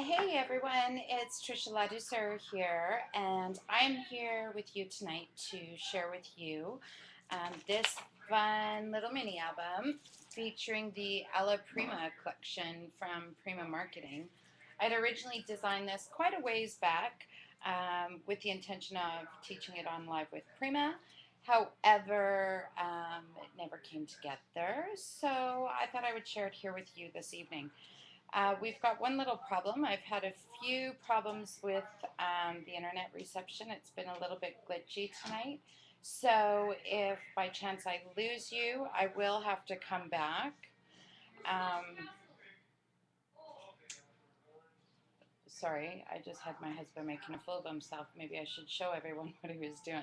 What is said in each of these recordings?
Hey everyone, it's Trisha Ladouceur here, and I'm here with you tonight to share with you this fun little mini album featuring the Alla Prima collection from Prima Marketing. I'd originally designed this quite a ways back with the intention of teaching it on Live with Prima. However, it never came together, so I thought I would share it here with you this evening. We've got one little problem. I've had a few problems with the internet reception. It's been a little bit glitchy tonight. So if by chance I lose you, I will have to come back. Sorry, I just had my husband making a fool of himself. Maybe I should show everyone what he was doing.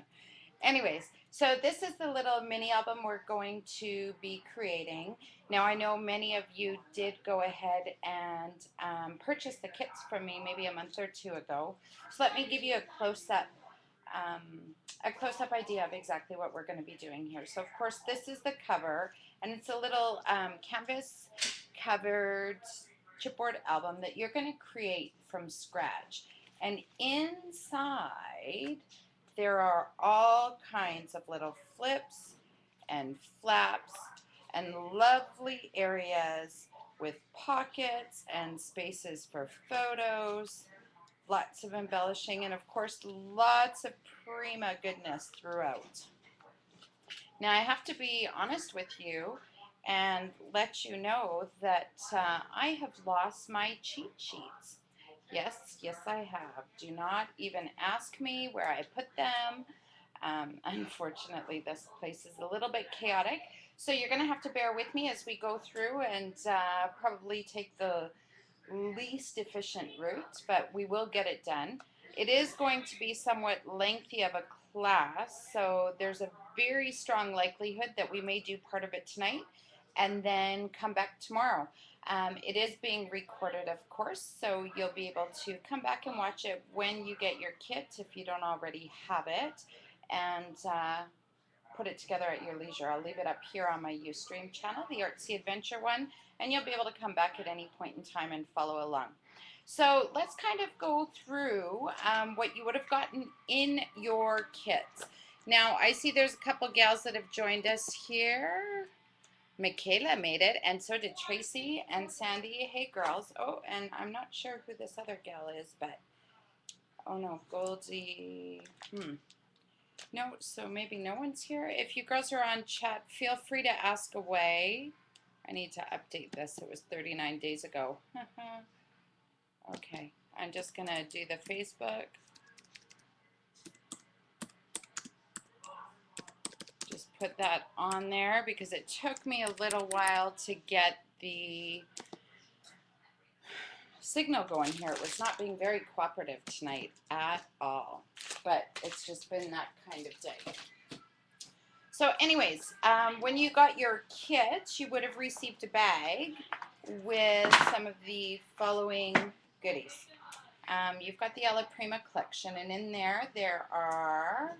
Anyways, so this is the little mini album we're going to be creating. Now I know many of you did go ahead and purchase the kits from me maybe a month or two ago. So let me give you a close-up idea of exactly what we're going to be doing here. So of course this is the cover, and it's a little canvas covered chipboard album that you're going to create from scratch. And inside there are all kinds of little flips and flaps and lovely areas with pockets and spaces for photos, lots of embellishing, and of course lots of Prima goodness throughout. Now I have to be honest with you and let you know that I have lost my cheat sheets. Yes, I have. Do not even ask me where I put them. Unfortunately, this place is a little bit chaotic, so you're going to have to bear with me as we go through and probably take the least efficient route, but we will get it done. It is going to be somewhat lengthy of a class, so there's a very strong likelihood that we may do part of it tonight and then come back tomorrow. It is being recorded, of course, so you'll be able to come back and watch it when you get your kit if you don't already have it, and put it together at your leisure. I'll leave it up here on my Ustream channel, the Artsy Adventure one, and you'll be able to come back at any point in time and follow along. So let's kind of go through what you would have gotten in your kit. Now, I see there's a couple gals that have joined us here. Michaela made it, and so did Tracy and Sandy. Hey, girls. Oh, and I'm not sure who this other gal is, but oh no, Goldie. No, so maybe no one's here. If you girls are on chat, feel free to ask away. I need to update this. It was 39 days ago. Okay, I'm just going to do the Facebook. Just put that on there because it took me a little while to get the signal going here. It was not being very cooperative tonight at all, but it's just been that kind of day. So anyways, when you got your kit, you would have received a bag with some of the following goodies. You've got the Alla Prima collection, and in there, there are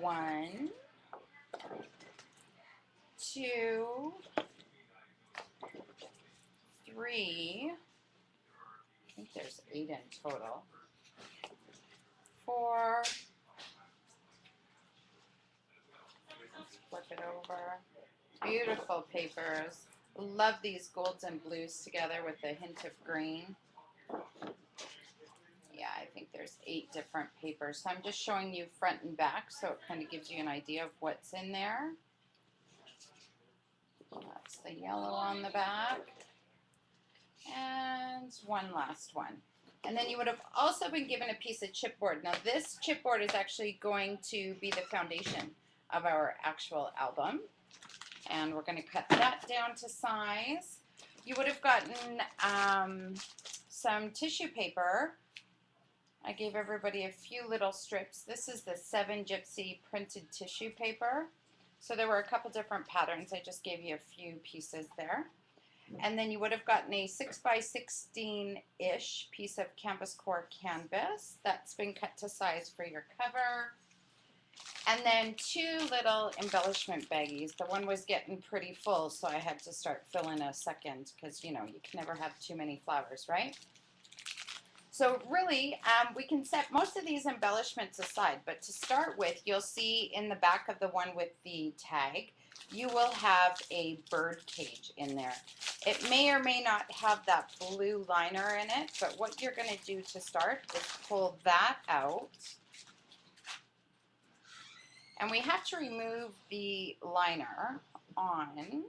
1, 2, 3, I think there's 8 in total, 4, let's flip it over, beautiful papers. Love these golds and blues together with a hint of green. Yeah, I think there's 8 different papers. So I'm just showing you front and back so it kind of gives you an idea of what's in there. That's the yellow on the back. And one last one. And then you would have also been given a piece of chipboard. Now this chipboard is actually going to be the foundation of our actual album. And we're going to cut that down to size. You would have gotten some tissue paper. I gave everybody a few little strips. This is the 7 Gypsy printed tissue paper. So there were a couple different patterns. I just gave you a few pieces there. And then you would have gotten a 6x16-ish piece of canvas core canvas. That's been cut to size for your cover. And then 2 little embellishment baggies. The one was getting pretty full, so I had to start filling a second because, you know, you can never have too many flowers, right? So really, we can set most of these embellishments aside, but to start with, you'll see in the back of the one with the tag, you will have a bird cage in there. It may or may not have that blue liner in it, but what you're going to do to start is pull that out. And we have to remove the liner on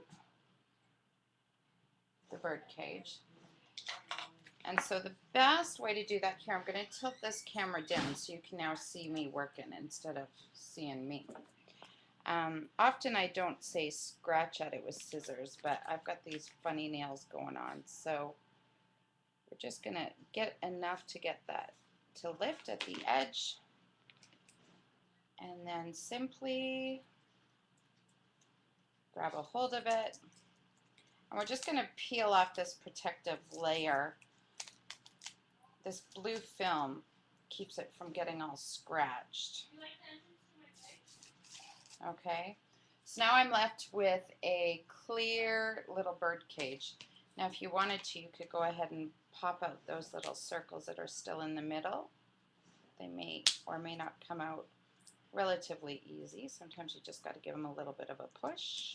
the bird cage. And so the best way to do that here, I'm going to tilt this camera down so you can now see me working instead of seeing me. Often I don't say scratch at it with scissors, but I've got these funny nails going on. So we're just going to get enough to get that to lift at the edge. And then simply grab a hold of it. And we're just going to peel off this protective layer. This blue film keeps it from getting all scratched. Okay, so now I'm left with a clear little bird cage. Now if you wanted to, you could go ahead and pop out those little circles that are still in the middle. They may or may not come out relatively easy. Sometimes you just got to give them a little bit of a push.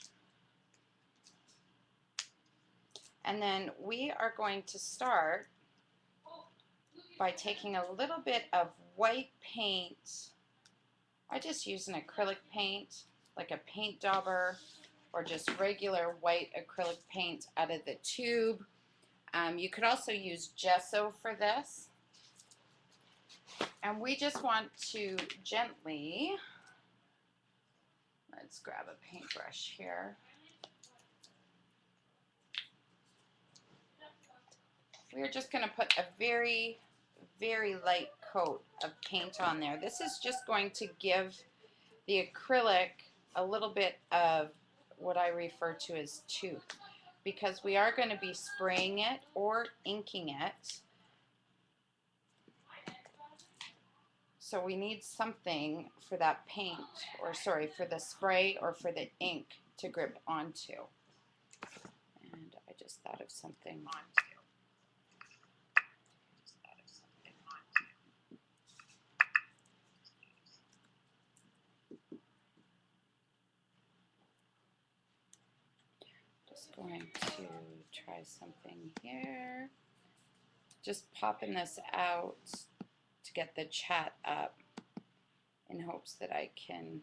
And then we are going to start by taking a little bit of white paint. I just use an acrylic paint, like a paint dauber, or just regular white acrylic paint out of the tube. You could also use gesso for this. And we just want to gently, let's grab a paintbrush here. We're just going to put a very, very light coat of paint on there. This is just going to give the acrylic a little bit of what I refer to as tooth, because we are going to be spraying it or inking it. So we need something for that paint, or sorry, for the spray or for the ink to grip onto. And I just thought of something. Just going to try something here. Just popping this out to get the chat up in hopes that I can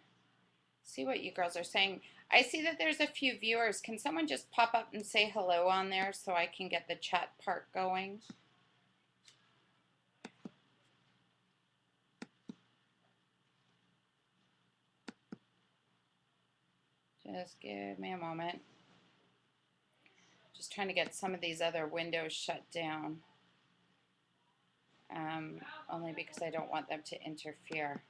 see what you girls are saying. I see that there's a few viewers. Can someone just pop up and say hello on there so I can get the chat part going? Just give me a moment. Just trying to get some of these other windows shut down. Only because I don't want them to interfere.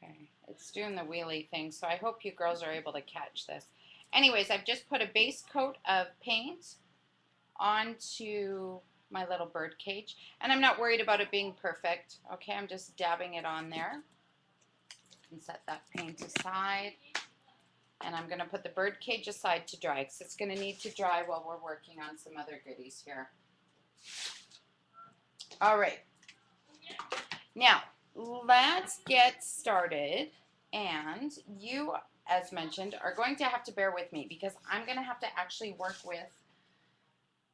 Okay, it's doing the wheelie thing, so I hope you girls are able to catch this. Anyways, I've just put a base coat of paint onto my little bird cage, and I'm not worried about it being perfect. Okay, I'm just dabbing it on there. And set that paint aside. And I'm going to put the bird cage aside to dry, because it's going to need to dry while we're working on some other goodies here. All right. Now, let's get started. And you, as mentioned, are going to have to bear with me, because I'm going to have to actually work with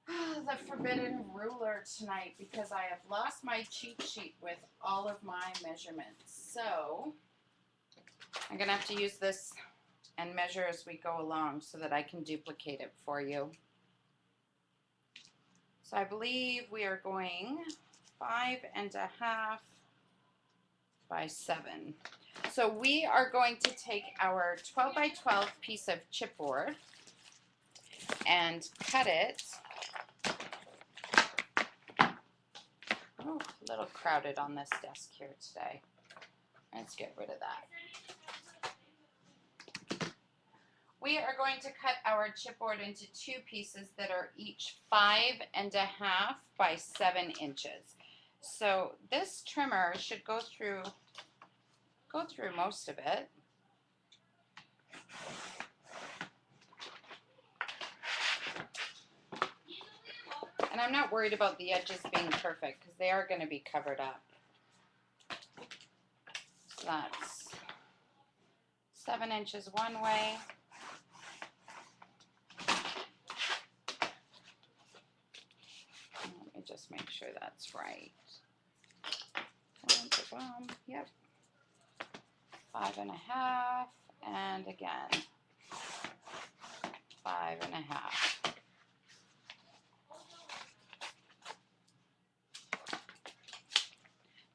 the forbidden ruler tonight, because I have lost my cheat sheet with all of my measurements. So I'm going to have to use this and measure as we go along so that I can duplicate it for you. So I believe we are going 5.5 by 7. So we are going to take our 12 by 12 piece of chipboard and cut it. Oh, a little crowded on this desk here today. Let's get rid of that. We are going to cut our chipboard into two pieces that are each 5.5 by 7 inches. So this trimmer should go through most of it. And I'm not worried about the edges being perfect because they are going to be covered up. So that's 7 inches one way. Let me just make sure that's right. Yep. 5.5, and again 5.5.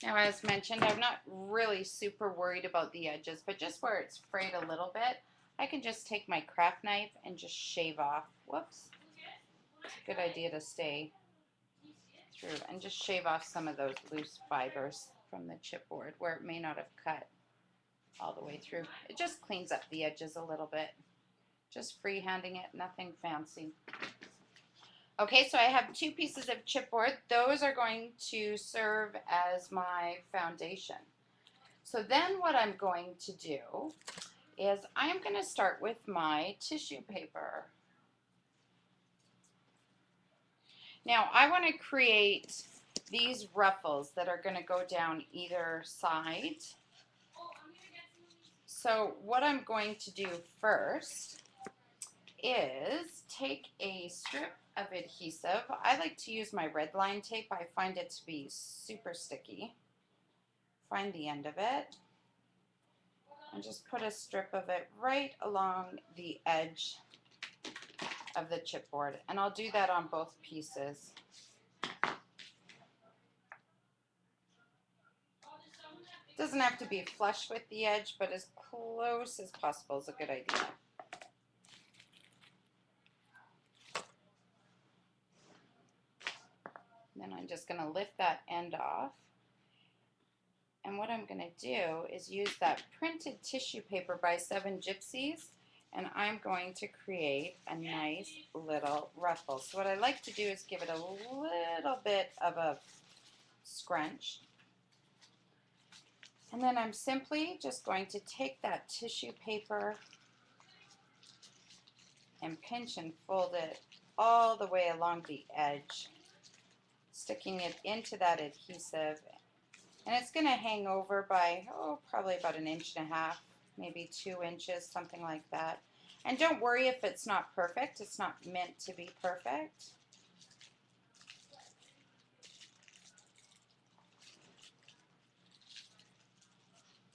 Now, as mentioned, I'm not really super worried about the edges, but just where it's frayed a little bit, I can just take my craft knife and just shave off. Whoops. It's a good idea to stay through and just shave off some of those loose fibers from the chipboard where it may not have cut all the way through. It just cleans up the edges a little bit. Just freehanding it, nothing fancy. Okay, so I have two pieces of chipboard. Those are going to serve as my foundation. So then what I'm going to do is I'm going to start with my tissue paper. Now I want to create these ruffles that are going to go down either side. So what I'm going to do first is take a strip of adhesive. I like to use my red line tape. I find it to be super sticky. Find the end of it and just put a strip of it right along the edge of the chipboard, and I'll do that on both pieces. It doesn't have to be flush with the edge, but as close as possible is a good idea. Then I'm just going to lift that end off. And what I'm going to do is use that printed tissue paper by 7 Gypsies, and I'm going to create a nice little ruffle. So what I like to do is give it a little bit of a scrunch. And then I'm simply just going to take that tissue paper and pinch and fold it all the way along the edge, sticking it into that adhesive. And it's going to hang over by, probably about 1.5 inches, maybe 2 inches, something like that. And don't worry if it's not perfect. It's not meant to be perfect.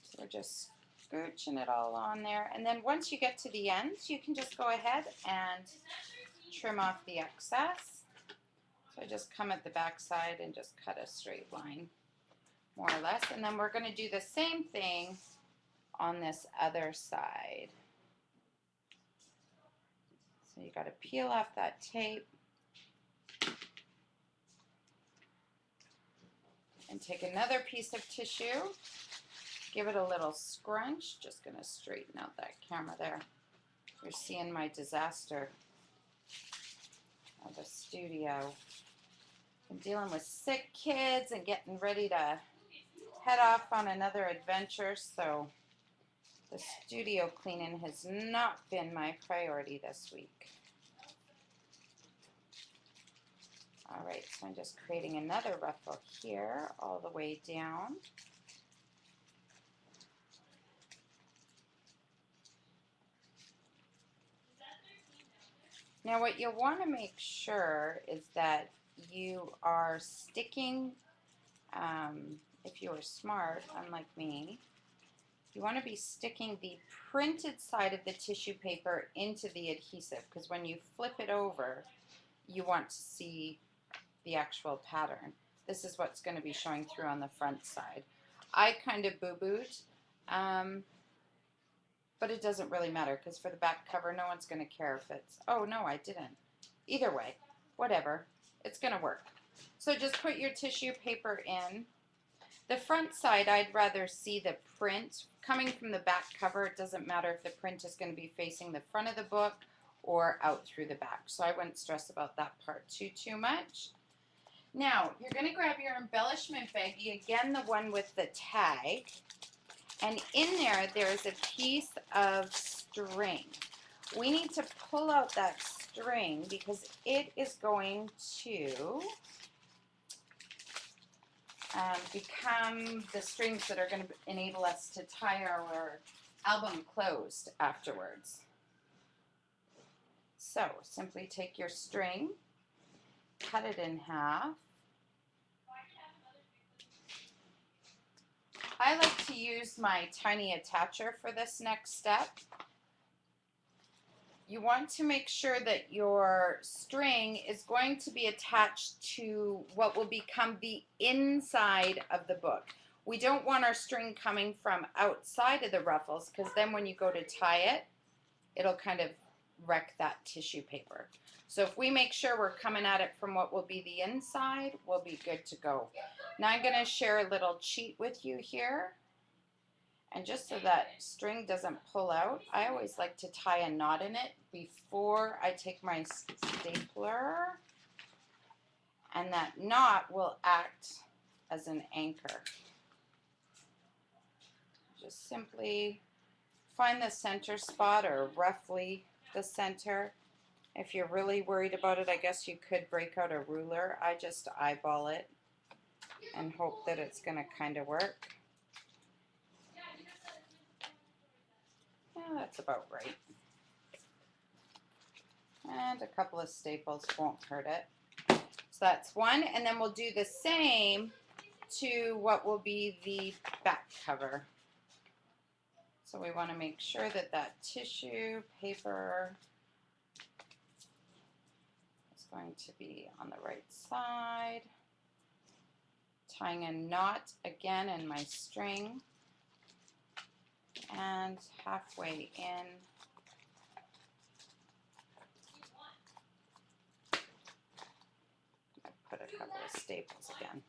So we're just scooching it all on there. And then once you get to the ends, you can just go ahead and trim off the excess. So I just come at the back side and just cut a straight line, more or less. And then we're going to do the same thing on this other side. So you got to peel off that tape and take another piece of tissue, give it a little scrunch. Just going to straighten out that camera there. You're seeing my disaster of a studio. I'm dealing with sick kids and getting ready to head off on another adventure, so the studio cleaning has not been my priority this week. Alright, so I'm just creating another ruffle here all the way down. Now what you'll want to make sure is that you are sticking, if you are smart, unlike me, you want to be sticking the printed side of the tissue paper into the adhesive, because when you flip it over, you want to see the actual pattern. This is what's going to be showing through on the front side. I kind of boo-booed, but it doesn't really matter, because for the back cover, no one's going to care if it's, oh no, I didn't. Either way, whatever, it's going to work. So just put your tissue paper in. The front side, I'd rather see the print. Coming from the back cover, it doesn't matter if the print is going to be facing the front of the book or out through the back. So I wouldn't stress about that part too much. Now, you're going to grab your embellishment baggie, again the one with the tag, and in there's a piece of string. We need to pull out that string because it is going to become the strings that are going to enable us to tie our album closed afterwards. So simply take your string, cut it in half. I like to use my tiny attacher for this next step. You want to make sure that your string is going to be attached to what will become the inside of the book. We don't want our string coming from outside of the ruffles, because then when you go to tie it, it'll kind of wreck that tissue paper. So if we make sure we're coming at it from what will be the inside, we'll be good to go. Now I'm going to share a little cheat with you here. And just so that string doesn't pull out, I always like to tie a knot in it before I take my stapler. And that knot will act as an anchor. Just simply find the center spot, or roughly the center. If you're really worried about it, I guess you could break out a ruler. I just eyeball it and hope that it's going to kind of work. Yeah, that's about right. And a couple of staples won't hurt it. So that's one, and then we'll do the same to what will be the back cover. So we want to make sure that that tissue paper is going to be on the right side. Tying a knot again in my string, and halfway in I put a couple of staples again.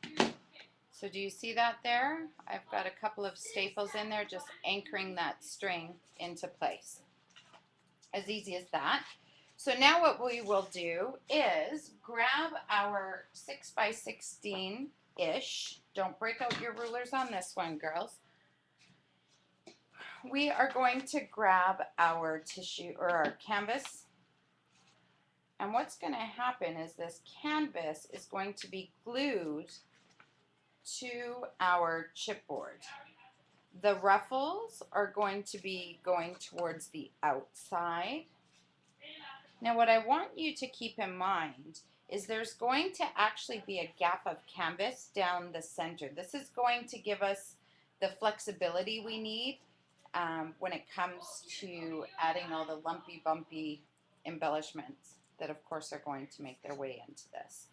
So do you see that there? I've got a couple of staples in there just anchoring that string into place. As easy as that. So now what we will do is grab our 6x16-ish. Don't break out your rulers on this one, girls. We are going to grab our tissue or our canvas, and what's going to happen is this canvas is going to be glued to our chipboard. The ruffles are going to be going towards the outside. Now what I want you to keep in mind is there's going to actually be a gap of canvas down the center. This is going to give us the flexibility we need when it comes to adding all the lumpy, bumpy embellishments that of course are going to make their way into this.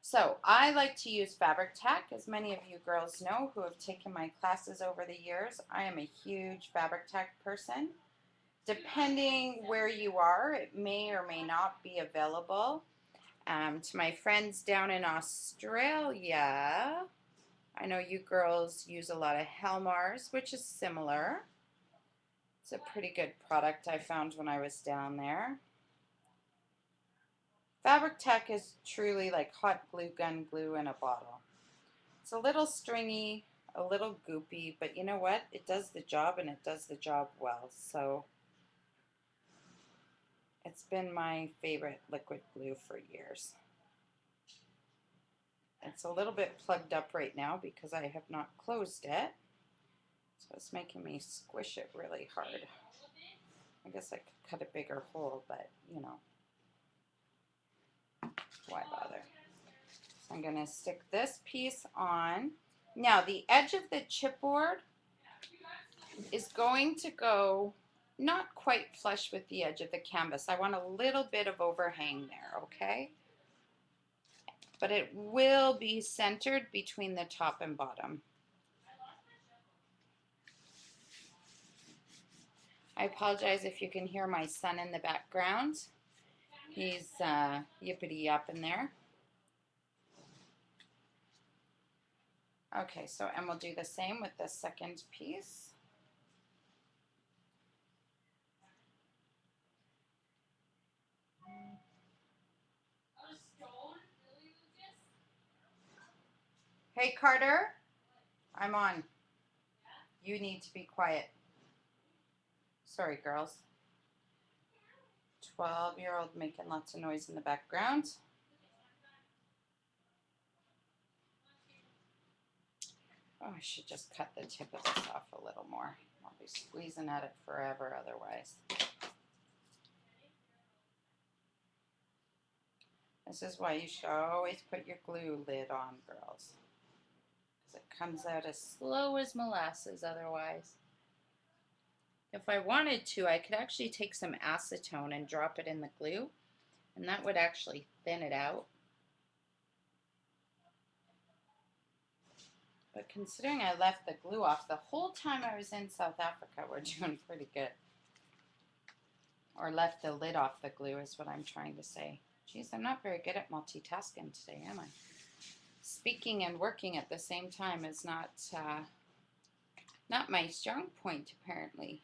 So I like to use fabric tack, as many of you girls know who have taken my classes over the years. I am a huge fabric tack person. Depending where you are, it may or may not be available. To my friends down in Australia, I know you girls use a lot of Helmars, which is similar. It's a pretty good product I found when I was down there. Fabric tack is truly like hot glue gun glue in a bottle. It's a little stringy, a little goopy, but you know what? It does the job, and it does the job well. So it's been my favorite liquid glue for years. It's a little bit plugged up right now because I have not closed it. So it's making me squish it really hard. I guess I could cut a bigger hole, but you know, why bother? So I'm going to stick this piece on. Now the edge of the chipboard is going to go not quite flush with the edge of the canvas. I want a little bit of overhang there, okay? But it will be centered between the top and bottom. I apologize if you can hear my son in the background. He's yippity yapping there. Okay, so and we'll do the same with the second piece. Hey Carter, I'm on. You need to be quiet. Sorry, girls. 12-year-old making lots of noise in the background. Oh, I should just cut the tip of this off a little more. I'll be squeezing at it forever otherwise. This is why you should always put your glue lid on, girls. Because it comes out as slow as molasses otherwise. If I wanted to, I could actually take some acetone and drop it in the glue, and that would actually thin it out. But considering I left the glue off the whole time I was in South Africa, we're doing pretty good. Or left the lid off the glue is what I'm trying to say. Geez, I'm not very good at multitasking today, am I? Speaking and working at the same time is not my strong point, apparently.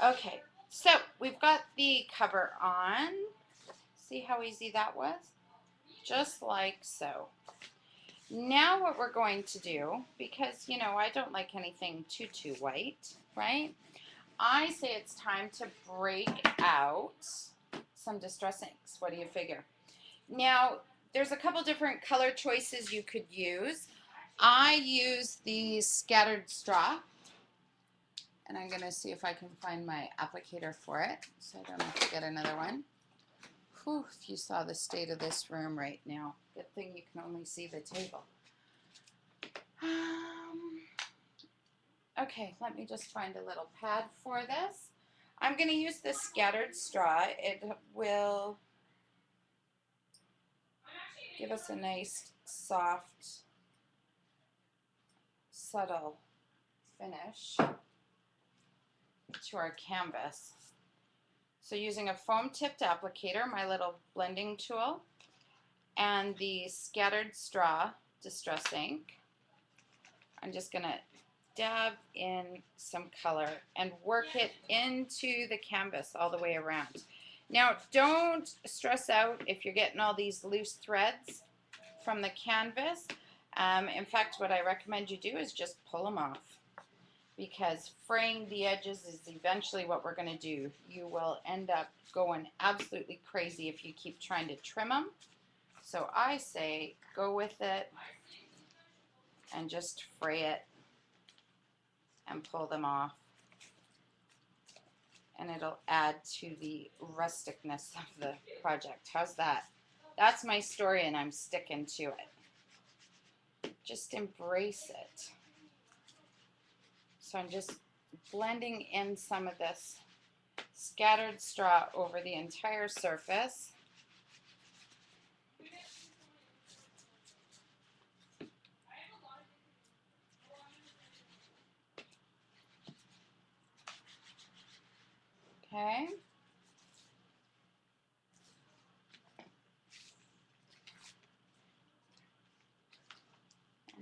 Okay, so we've got the cover on. See how easy that was? Just like so. Now what we're going to do, because, you know, I don't like anything too white, right? I say it's time to break out some distress inks. What do you figure? Now, there's a couple different color choices you could use. I use the scattered straw, and I'm going to see if I can find my applicator for it, so I don't have to get another one. Whew, if you saw the state of this room right now. Good thing you can only see the table. Okay, let me just find a little pad for this. I'm going to use the scattered straw. It will give us a nice, soft, subtle finish to our canvas. So using a foam-tipped applicator, my little blending tool, and the scattered straw distress ink, I'm just going to dab in some color and work it into the canvas all the way around. Now, don't stress out if you're getting all these loose threads from the canvas. In fact, what I recommend you do is just pull them off, because fraying the edges is eventually what we're going to do. You will end up going absolutely crazy if you keep trying to trim them. So I say go with it and just fray it and pull them off, and it'll add to the rusticness of the project. How's that? That's my story, and I'm sticking to it. Just embrace it. So I'm just blending in some of this scattered straw over the entire surface. Okay.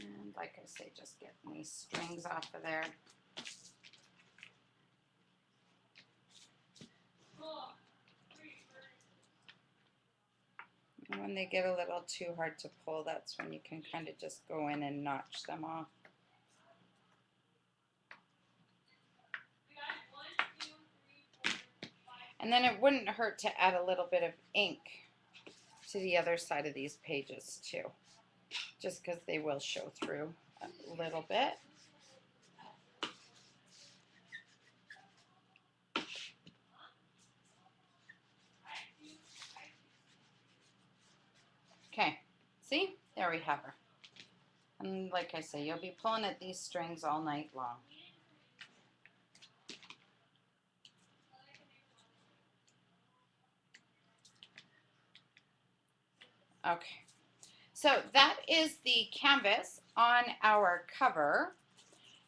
And like I say, just getting these strings off of there. And when they get a little too hard to pull, that's when you can kind of just go in and notch them off. And then it wouldn't hurt to add a little bit of ink to the other side of these pages too, just because they will show through a little bit. Okay, see? There we have her. And like I say, you'll be pulling at these strings all night long. Okay, so that is the canvas on our cover.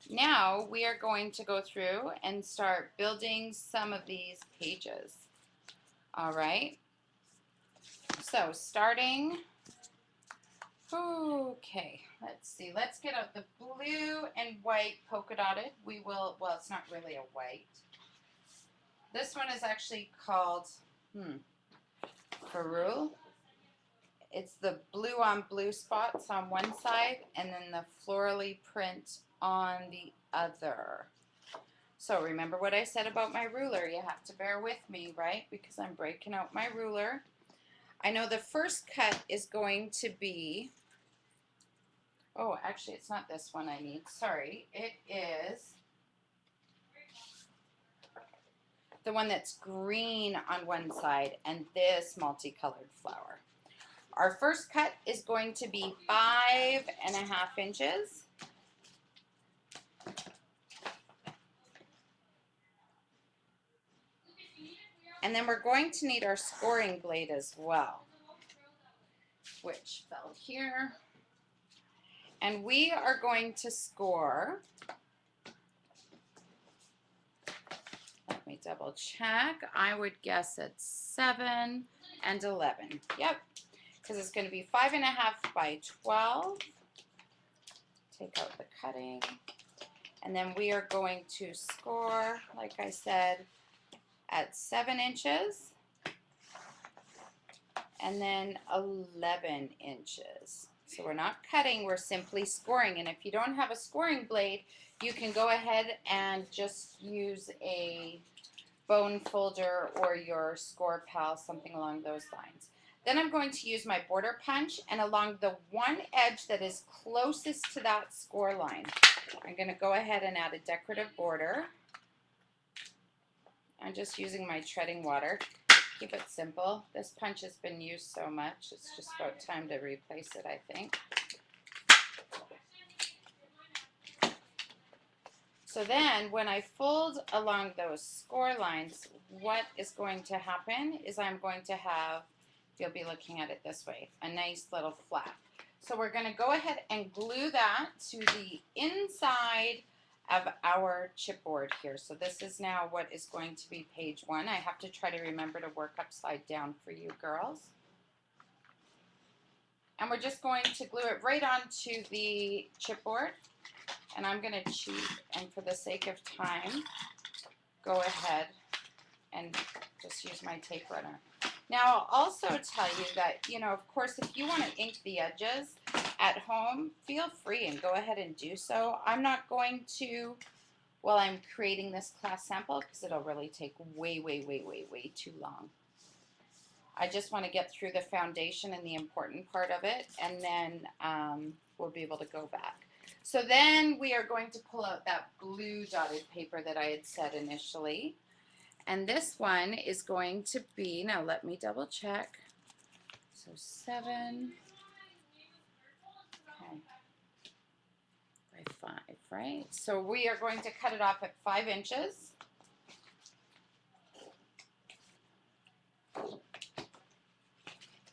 Now we are going to go through and start building some of these pages. All right. So starting, okay, let's see. Let's get out the blue and white polka dotted. We will, well, it's not really a white. This one is actually called, Ferrule. It's the blue on blue spots on one side and then the florally print on the other. So remember what I said about my ruler. You have to bear with me, right? Because I'm breaking out my ruler. I know the first cut is going to be, oh, actually it's not this one I need. Sorry. It is the one that's green on one side and this multicolored flower. Our first cut is going to be 5.5 inches. And then we're going to need our scoring blade as well, which fell here. And we are going to score, let me double check, I would guess it's 7 and 11. Yep, because it's going to be 5.5 by 12. Take out the cutting. And then we are going to score, like I said, at 7 inches and then 11 inches. So we're not cutting, we're simply scoring. And if you don't have a scoring blade, you can go ahead and just use a bone folder or your score pal, something along those lines. Then I'm going to use my border punch, and along the one edge that is closest to that score line, I'm going to go ahead and add a decorative border. I'm just using my treading water. Keep it simple. This punch has been used so much, it's just about time to replace it, I think. So then when I fold along those score lines, what is going to happen is I'm going to have, you'll be looking at it this way, a nice little flap. So we're going to go ahead and glue that to the inside of our chipboard here. So this is now what is going to be page 1. I have to try to remember to work upside down for you girls. And we're just going to glue it right onto the chipboard. And I'm going to cheat, and for the sake of time, go ahead and just use my tape runner. Now, I'll also tell you that, you know, of course, if you want to ink the edges at home, feel free and go ahead and do so. I'm not going to while I'm creating this class sample because it'll really take way too long. I just want to get through the foundation and the important part of it, and then we'll be able to go back. So then we are going to pull out that blue dotted paper that I had said initially. And this one is going to be, now let me double check. So 7 by 5, right? So we are going to cut it off at 5 inches.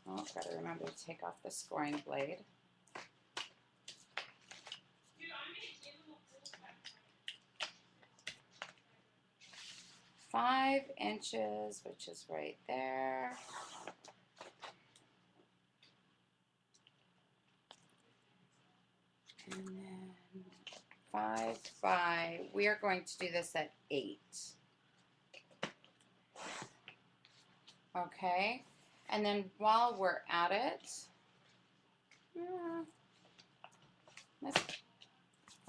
Oh, gotta remember to take off the scoring blade. Five inches, which is right there. And then 5 by, we are going to do this at 8. Okay, and then while we're at it,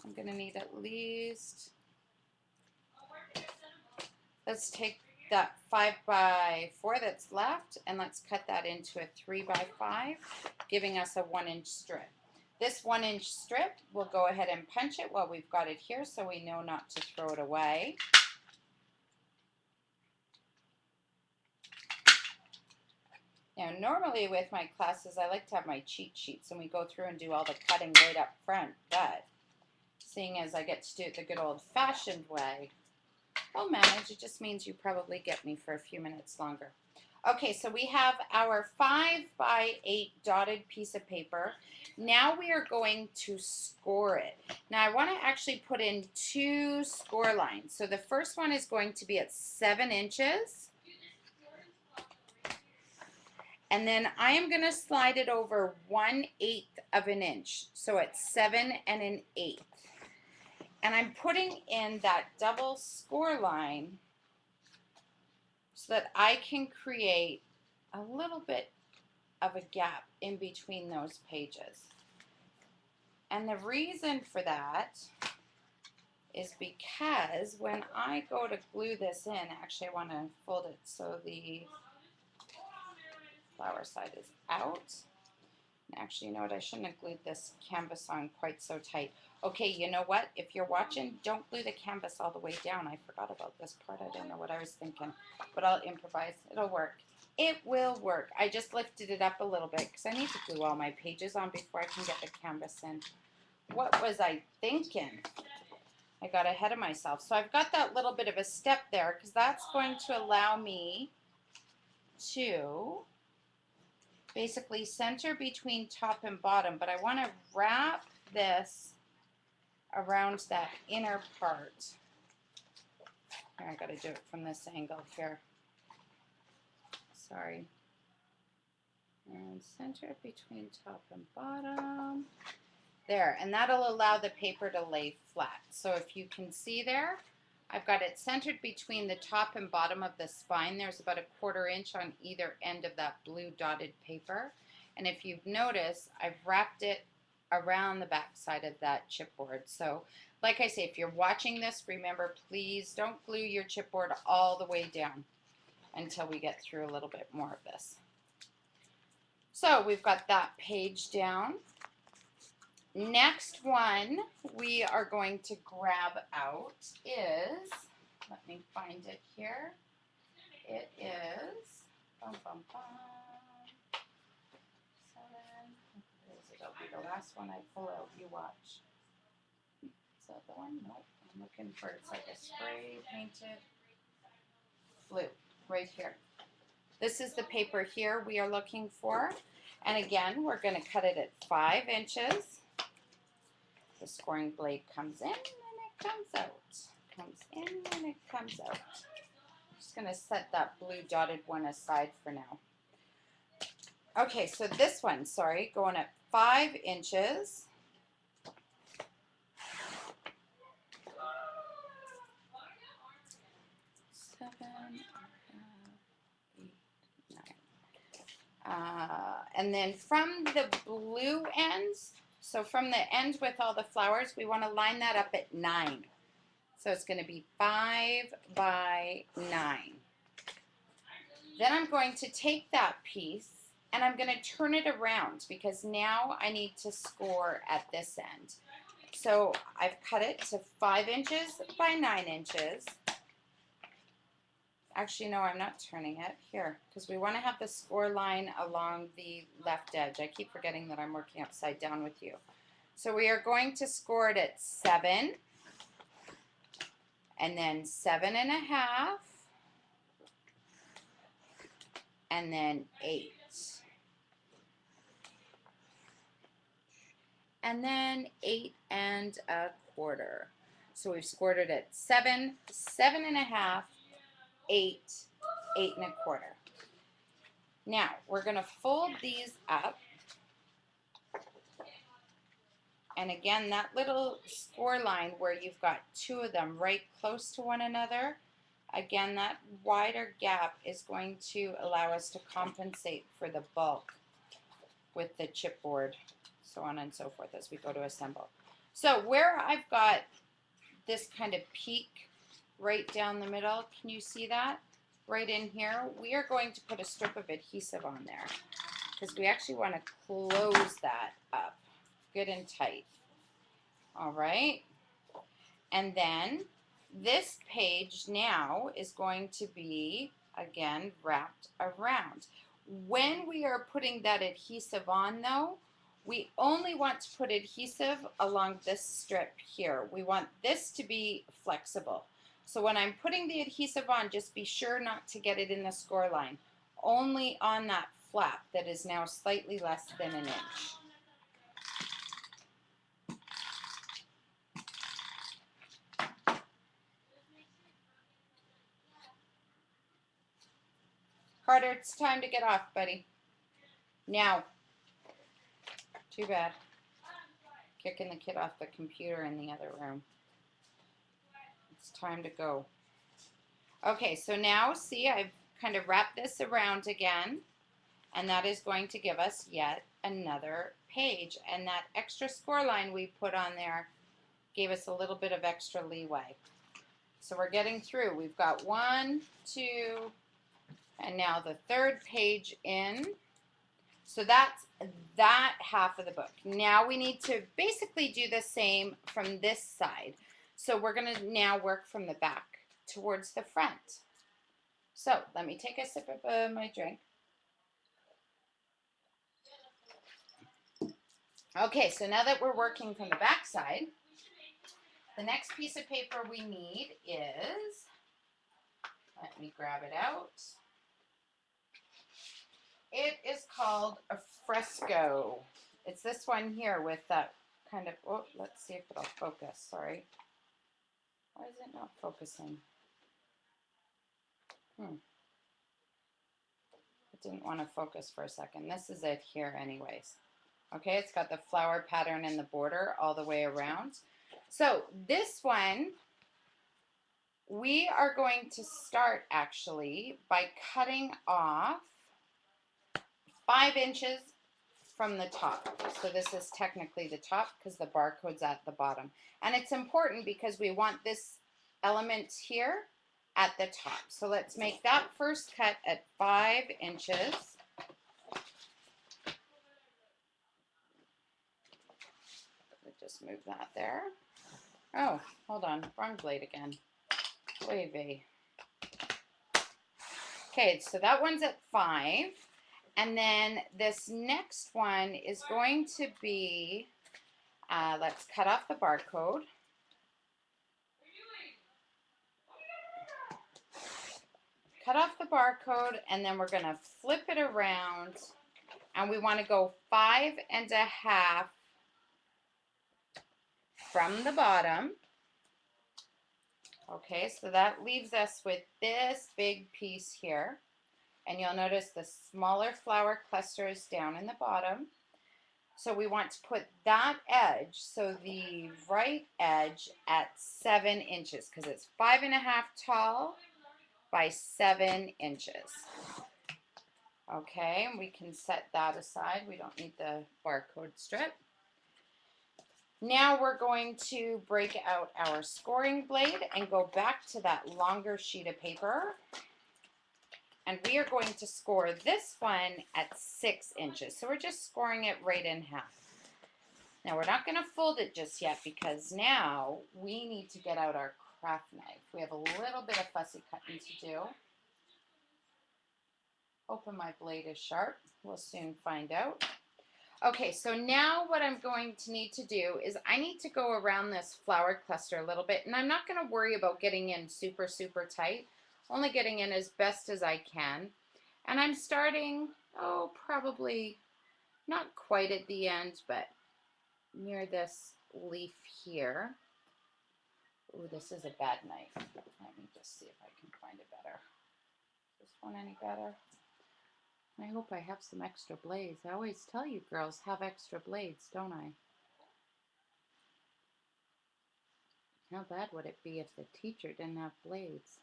I'm going to need at least, let's take that 5 by 4 that's left and let's cut that into a 3 by 5, giving us a 1-inch strip. This 1-inch strip, we'll go ahead and punch it while we've got it here so we know not to throw it away. Now, normally with my classes, I like to have my cheat sheets and we go through and do all the cutting right up front, but seeing as I get to do it the good old-fashioned way, we'll manage. It just means you probably get me for a few minutes longer. Okay, so we have our 5 by 8 dotted piece of paper. Now we are going to score it. Now I want to actually put in 2 score lines. So the first one is going to be at 7 inches. And then I am going to slide it over 1/8 of an inch. So it's 7 1/8. And I'm putting in that double score line so that I can create a little bit of a gap in between those pages. And the reason for that is because when I go to glue this in, actually I want to fold it so the flower side is out. And actually, you know what, I shouldn't have glued this canvas on quite so tight. Okay, you know what, if you're watching, don't glue the canvas all the way down. I forgot about this part. I don't know what I was thinking, but I'll improvise. It'll work. It will work. I just lifted it up a little bit because I need to glue all my pages on before I can get the canvas in. What was I thinking? I got ahead of myself. So I've got that little bit of a step there because that's going to allow me to basically center between top and bottom, but I want to wrap this around that inner part. Here, I got to do it from this angle here. Sorry. And center it between top and bottom. There, and that'll allow the paper to lay flat. So if you can see there, I've got it centered between the top and bottom of the spine. There's about 1/4 inch on either end of that blue dotted paper. And if you've noticed, I've wrapped it around the back side of that chipboard. So like I say, if you're watching this, remember, please don't glue your chipboard all the way down until we get through a little bit more of this. So we've got that page down. Next one we are going to grab out is, let me find it here. It is, bum, bum, bum, 7, it'll be the last one I pull out, you watch. Is that the one? Nope, I'm looking for, it's like a spray painted blue, right here. This is the paper here we are looking for. And again, we're going to cut it at 5 inches. The scoring blade comes in and it comes out. Comes in and it comes out. I'm just going to set that blue dotted one aside for now. Okay, so this one, sorry, going at 5 inches. And then from the blue ends, so from the end with all the flowers, we want to line that up at 9. So it's going to be 5 by 9. Then I'm going to take that piece and I'm going to turn it around because now I need to score at this end. So I've cut it to 5 inches by 9 inches. Actually, no, I'm not turning it here because we want to have the score line along the left edge. I keep forgetting that I'm working upside down with you. So we are going to score it at 7 and then 7 1/2 and then 8 and then 8 1/4. So we've scored it at 7, 7 1/2, 8, 8 1/4. Now we're going to fold these up, and again that little score line where you've got 2 of them right close to one another, again that wider gap is going to allow us to compensate for the bulk with the chipboard, so on and so forth as we go to assemble. So where I've got this kind of peak right down the middle, can you see that? Right in here, we are going to put a strip of adhesive on there because we actually want to close that up good and tight. All right, and then this page now is going to be again wrapped around. When we are putting that adhesive on though, we only want to put adhesive along this strip here. We want this to be flexible. So when I'm putting the adhesive on, just be sure not to get it in the score line. Only on that flap that is now slightly less than an inch. Carter, it's time to get off, buddy. Now, too bad. Kicking the kid off the computer in the other room. It's time to go. Okay, so now see, I've kind of wrapped this around again, and that is going to give us yet another page. And that extra score line we put on there gave us a little bit of extra leeway. So we're getting through. We've got 1, 2, and now the third page in. So that's that half of the book. Now we need to basically do the same from this side. So we're going to now work from the back towards the front. So let me take a sip of my drink. Okay, so now that we're working from the back side, the next piece of paper we need is, let me grab it out. It is called a fresco. It's this one here with that kind of, oh, let's see if it'll focus, sorry. Why is it not focusing? It didn't want to focus for a second. This is it here anyways. Okay, it's got the flower pattern in the border all the way around. So this one, we are going to start actually by cutting off 5 inches from the top. So this is technically the top because the barcode's at the bottom. And it's important because we want this element here at the top. So let's make that first cut at 5 inches. Just move that there. Oh, hold on, wrong blade again. Wavy. Okay, so that one's at 5. And then this next one is going to be, let's cut off the barcode. Cut off the barcode, and then we're going to flip it around, and we want to go 5 1/2 from the bottom. Okay, so that leaves us with this big piece here. And you'll notice the smaller flower clusters down in the bottom. So we want to put that edge, so the right edge at 7 inches, because it's 5 1/2 tall by 7 inches. Okay, and we can set that aside. We don't need the barcode strip. Now we're going to break out our scoring blade and go back to that longer sheet of paper. And we are going to score this one at 6 inches. So we're just scoring it right in half. Now we're not going to fold it just yet because now we need to get out our craft knife. We have a little bit of fussy cutting to do. Hoping my blade is sharp. We'll soon find out. Okay, so now what I'm going to need to do is I need to go around this flower cluster a little bit, and I'm not going to worry about getting in super, super tight, only getting in as best as I can. And I'm starting, oh, probably not quite at the end, but near this leaf here. Oh, this is a bad knife. Let me just see if I can find it better. Is this one any better? I hope I have some extra blades. I always tell you girls have extra blades, don't I? How bad would it be if the teacher didn't have blades?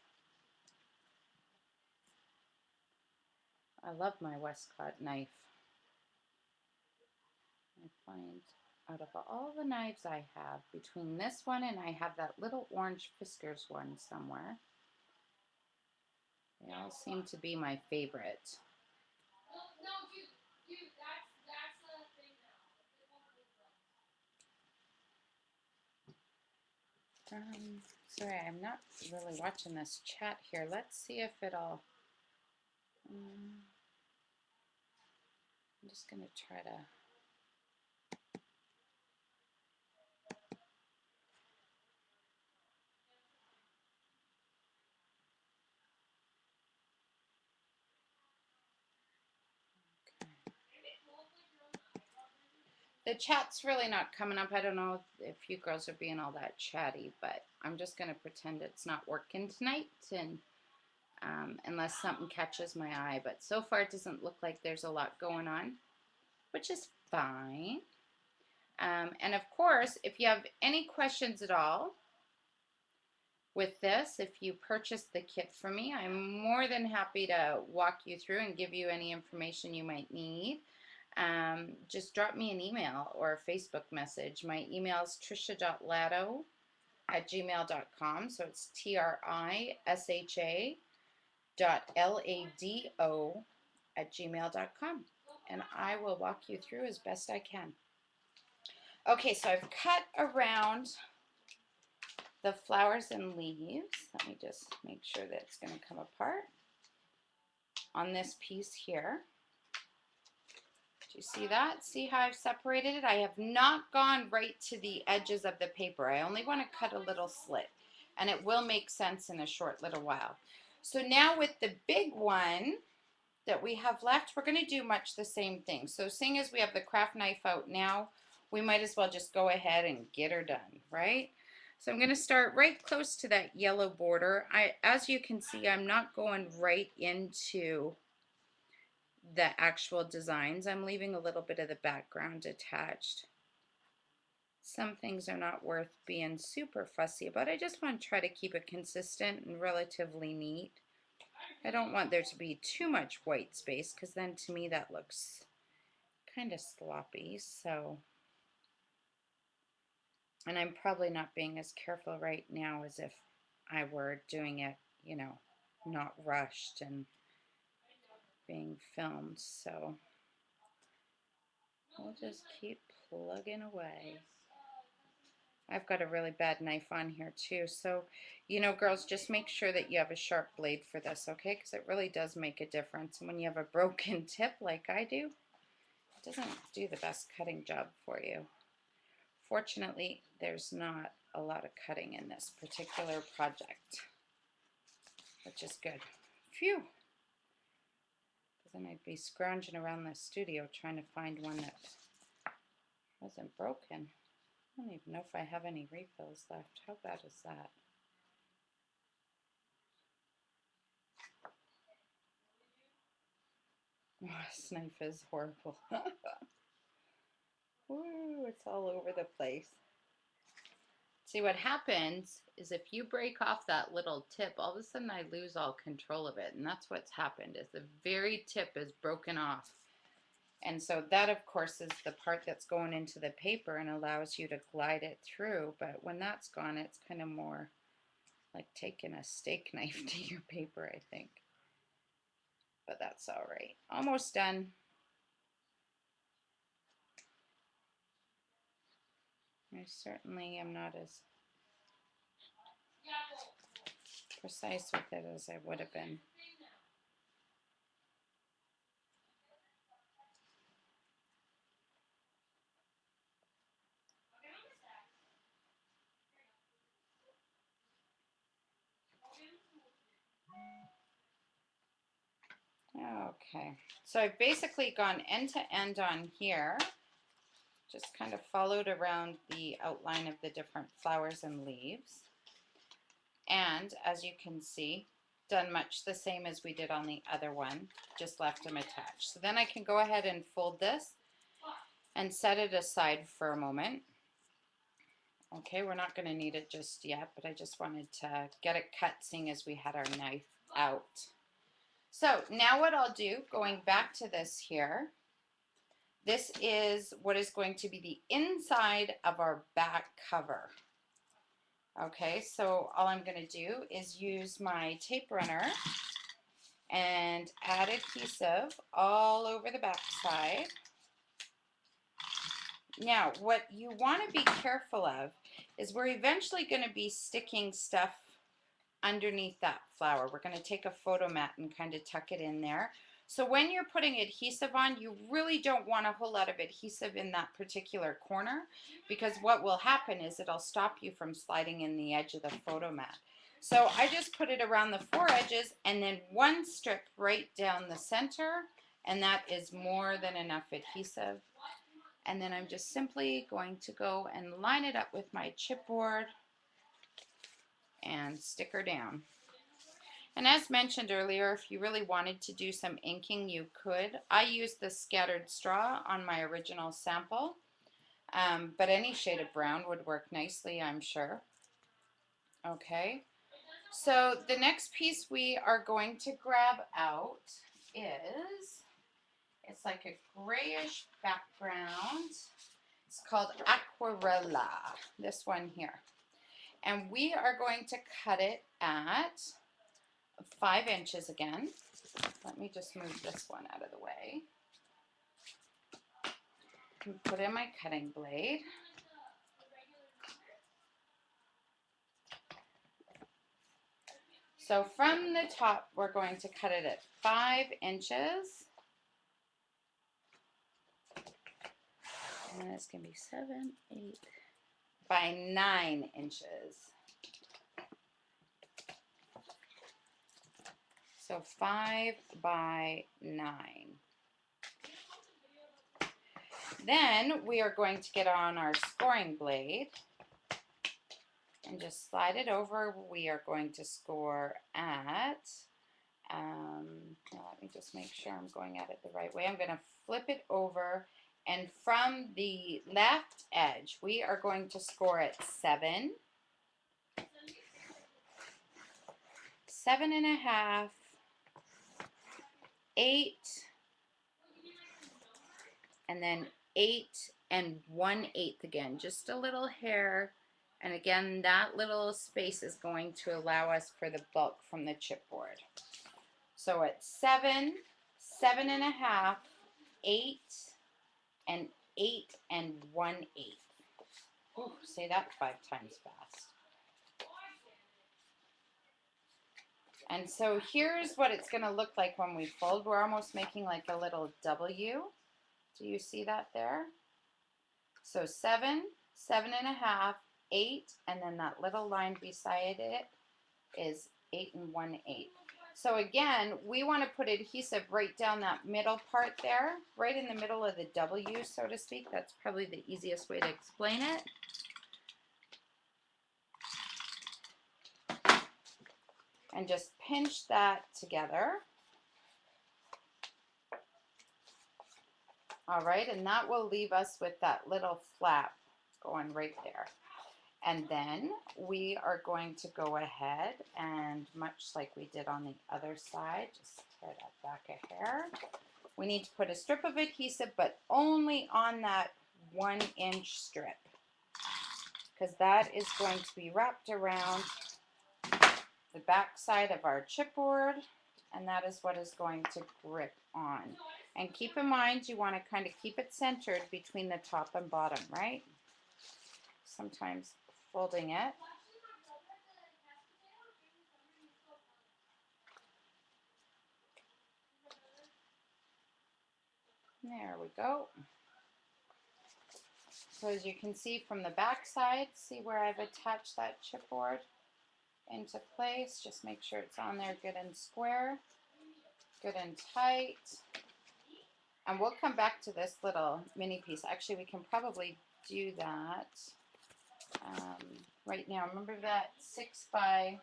I love my Westcott knife. I find out of all the knives I have, between this one and I have that little orange Fiskars one somewhere, they all seem to be my favorite. Sorry, I'm not really watching this chat here. Let's see if it'll, I'm just going to try to, the chat's really not coming up. I don't know if you girls are being all that chatty, but I'm just going to pretend it's not working tonight, and unless something catches my eye. But so far it doesn't look like there's a lot going on. which is fine. And of course, if you have any questions at all with this, if you purchase the kit from me, I'm more than happy to walk you through and give you any information you might need. Just drop me an email or a Facebook message. My email is trisha.lado@gmail.com. So it's trisha.lado@gmail.com. And I will walk you through as best I can. Okay, so I've cut around the flowers and leaves. Let me just make sure that it's going to come apart on this piece here. Do you see that? See how I've separated it? I have not gone right to the edges of the paper. I only want to cut a little slit, and it will make sense in a short little while. So now with the big one that we have left, we're going to do much the same thing. So seeing as we have the craft knife out now, we might as well just go ahead and get her done, right? So I'm going to start right close to that yellow border. As you can see, I'm not going right into the actual designs. I'm leaving a little bit of the background attached. Some things are not worth being super fussy about. I just want to try to keep it consistent and relatively neat. I don't want there to be too much white space, because then to me that looks kind of sloppy. So, and I'm probably not being as careful right now as if I were doing it, you know, not rushed and being filmed. So we'll just keep plugging away. I've got a really bad knife on here too. So, you know, girls, just make sure that you have a sharp blade for this, okay? Because it really does make a difference. And when you have a broken tip like I do, it doesn't do the best cutting job for you. Fortunately, there's not a lot of cutting in this particular project, which is good. Phew. Because then I'd be scrounging around the studio trying to find one that wasn't broken. I don't even know if I have any refills left. How bad is that? Oh, this knife is horrible. Woo, it's all over the place. See, what happens is if you break off that little tip, all of a sudden I lose all control of it. And that's what's happened, is the very tip is broken off. And so that, of course, is the part that's going into the paper and allows you to glide it through. But when that's gone, it's kind of more like taking a steak knife to your paper, I think. But that's all right. Almost done. I certainly am not as precise with it as I would have been. Okay, so I've basically gone end to end on here, just kind of followed around the outline of the different flowers and leaves, and as you can see, done much the same as we did on the other one, just left them attached. So then I can go ahead and fold this and set it aside for a moment. Okay, we're not going to need it just yet, but I just wanted to get it cut seeing as we had our knife out. So now what I'll do, going back to this here, this is what is going to be the inside of our back cover. Okay, so all I'm going to do is use my tape runner and add adhesive all over the back side. Now, what you want to be careful of is we're eventually going to be sticking stuff underneath that flower. We're going to take a photo mat and kind of tuck it in there. So when you're putting adhesive on, you really don't want a whole lot of adhesive in that particular corner, because what will happen is it'll stop you from sliding in the edge of the photo mat. So I just put it around the four edges and then one strip right down the center, and that is more than enough adhesive. And then I'm just simply going to go and line it up with my chipboard and stick her down. And as mentioned earlier, if you really wanted to do some inking, you could. I used the scattered straw on my original sample, but any shade of brown would work nicely, I'm sure. Okay, so the next piece we are going to grab out is, it's like a grayish background. It's called Aquarella, this one here. And we are going to cut it at 5 inches again. Let me just move this one out of the way. Put in my cutting blade. So from the top, we're going to cut it at 5 inches. And it's going to be 7, 8, by 9 inches. So 5 by 9. Then we are going to get on our scoring blade and just slide it over. We are going to score at, now let me just make sure I'm going at it the right way. I'm going to flip it over, and from the left edge, we are going to score at 7, 7.5, 8, and then 8 and 1/8 again, just a little hair. And again, that little space is going to allow us for the bulk from the chipboard. So at 7, 7.5, 8, and 8 and 1/8. Ooh, say that 5 times fast. And so here's what it's going to look like when we fold. We're almost making like a little W. Do you see that there? So 7, 7.5, 8, and then that little line beside it is 8 and 1/8. So again, we want to put adhesive right down that middle part there, right in the middle of the W, so to speak. That's probably the easiest way to explain it. And just pinch that together. All right, and that will leave us with that little flap going right there. And then we are going to go ahead and, much like we did on the other side, just tear that back a hair. We need to put a strip of adhesive, but only on that 1-inch strip, because that is going to be wrapped around the back side of our chipboard, and that is what is going to grip on. And keep in mind, you want to kind of keep it centered between the top and bottom, right? Sometimes folding it. There we go. So as you can see from the back side, see where I've attached that chipboard into place. Just make sure it's on there good and square, good and tight. And we'll come back to this little mini piece. Actually, we can probably do that right now. Remember that 6 by,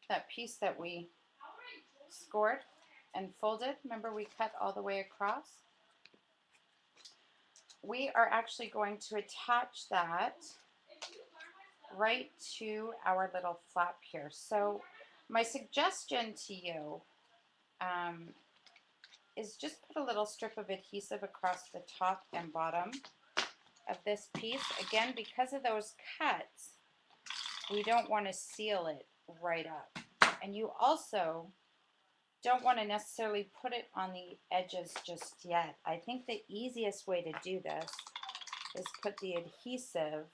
that piece that we scored and folded? Remember we cut all the way across? We are actually going to attach that right to our little flap here. So my suggestion to you is just put a little strip of adhesive across the top and bottom of this piece. Again, because of those cuts, we don't want to seal it right up. And you also don't want to necessarily put it on the edges just yet. I think the easiest way to do this is put the adhesive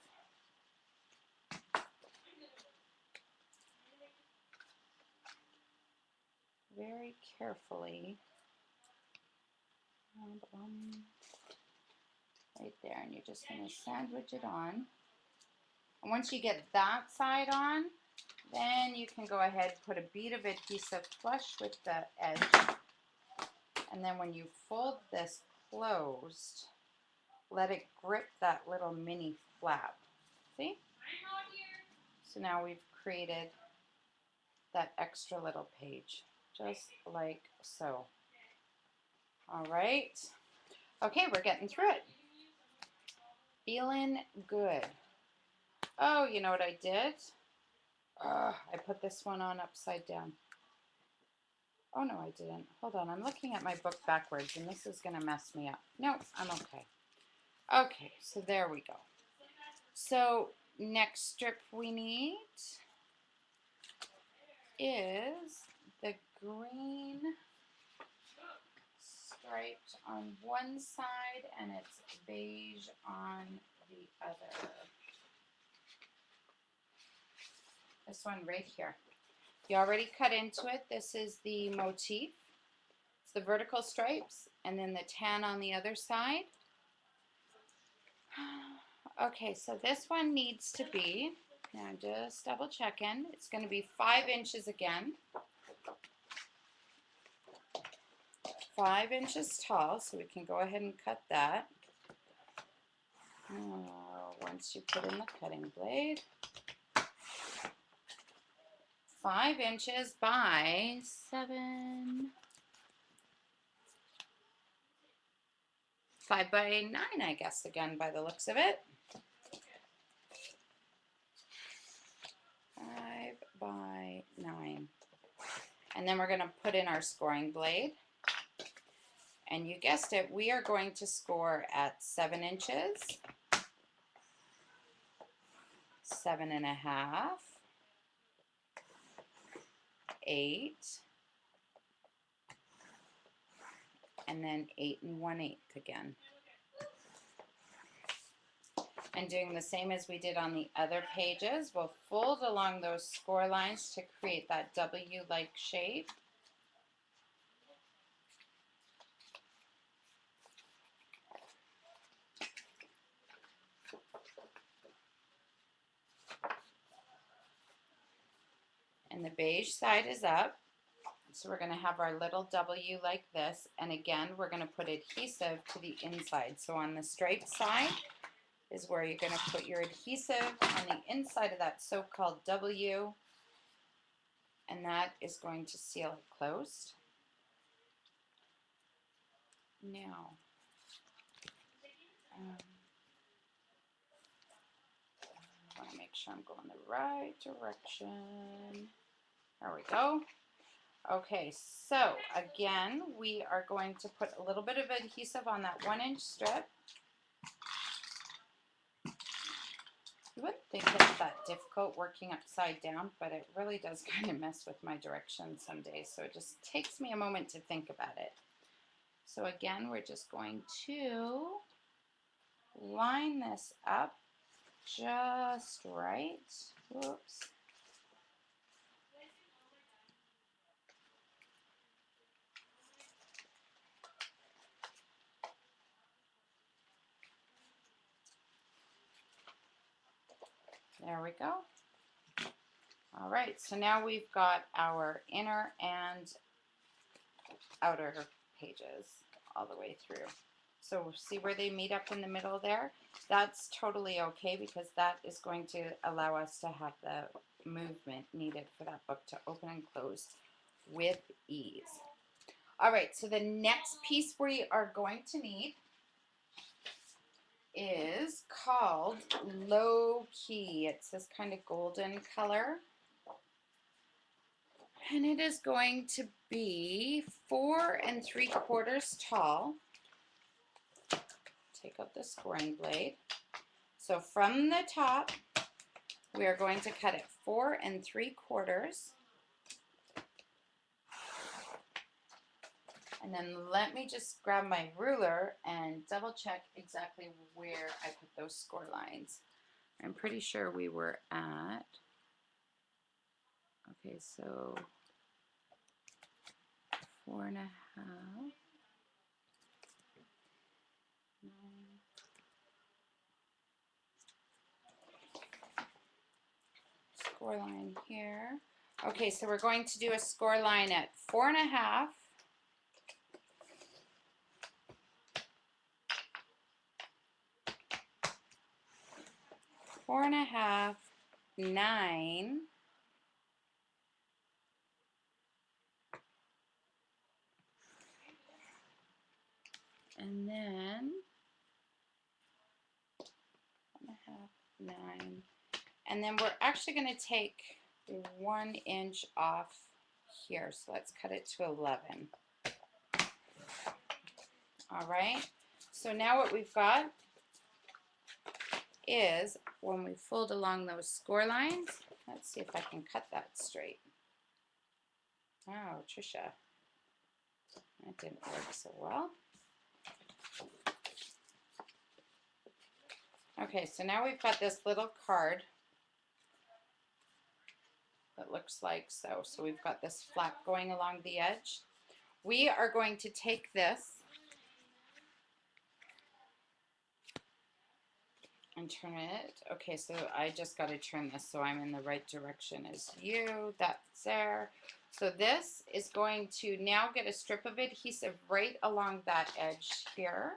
very carefully right there, and you're just going to sandwich it on. And once you get that side on, then you can go ahead and put a bead of adhesive flush with the edge. And then when you fold this closed, let it grip that little mini flap. See? So now we've created that extra little page, just like so. All right. Okay, we're getting through it. Feeling good. Oh, you know what I did? I put this one on upside down. Oh, no, I didn't. Hold on, I'm looking at my book backwards, and this is going to mess me up. No, I'm okay. Okay, so there we go. So next strip we need is the green striped on one side and it's beige on the other. This one right here. You already cut into it. This is the motif. It's the vertical stripes and then the tan on the other side. Okay, so this one needs to be, now I'm just double checking, it's going to be 5 inches again. 5 inches tall, so we can go ahead and cut that. Once you put in the cutting blade. 5 inches by 7. 5 by 9, I guess, again, by the looks of it. 5 by 9. And then we're going to put in our scoring blade. And you guessed it, we are going to score at 7 inches, 7.5, 8, and then 8 1/8 again. And doing the same as we did on the other pages, we'll fold along those score lines to create that W-like shape. And the beige side is up. So we're going to have our little W like this. And again, we're going to put adhesive to the inside. So on the striped side is where you're going to put your adhesive on the inside of that so-called W. And that is going to seal it closed. Now, I want to make sure I'm going the right direction. There we go. Okay, so again, we are going to put a little bit of adhesive on that 1-inch strip. You wouldn't think it's that difficult working upside down, but it really does kind of mess with my direction some days, so it just takes me a moment to think about it. So again, we're just going to line this up just right. Whoops. There we go. All right, so now we've got our inner and outer pages all the way through. So see where they meet up in the middle there? That's totally okay because that is going to allow us to have the movement needed for that book to open and close with ease. All right, so the next piece we are going to need is called Low Key. It's this kind of golden color. And it is going to be 4 3/4 tall. Take out the scoring blade. So from the top, we are going to cut it 4 3/4. And then let me just grab my ruler and double check exactly where I put those score lines. I'm pretty sure we were at, okay, so 4.5, 9. Score line here. Okay, so we're going to do a score line at 4.5. 4.5, 9, and then 1.5, 9, and then we're actually going to take 1 inch off here, so let's cut it to 11. All right, so now what we've got is when we fold along those score lines, let's see if I can cut that straight. Oh, Trisha, that didn't work so well. Okay, so now we've got this little card that looks like so. So we've got this flap going along the edge. We are going to take this and turn it. Okay, so I just got to turn this so I'm in the right direction as you. That's there. So this is going to now get a strip of adhesive right along that edge here.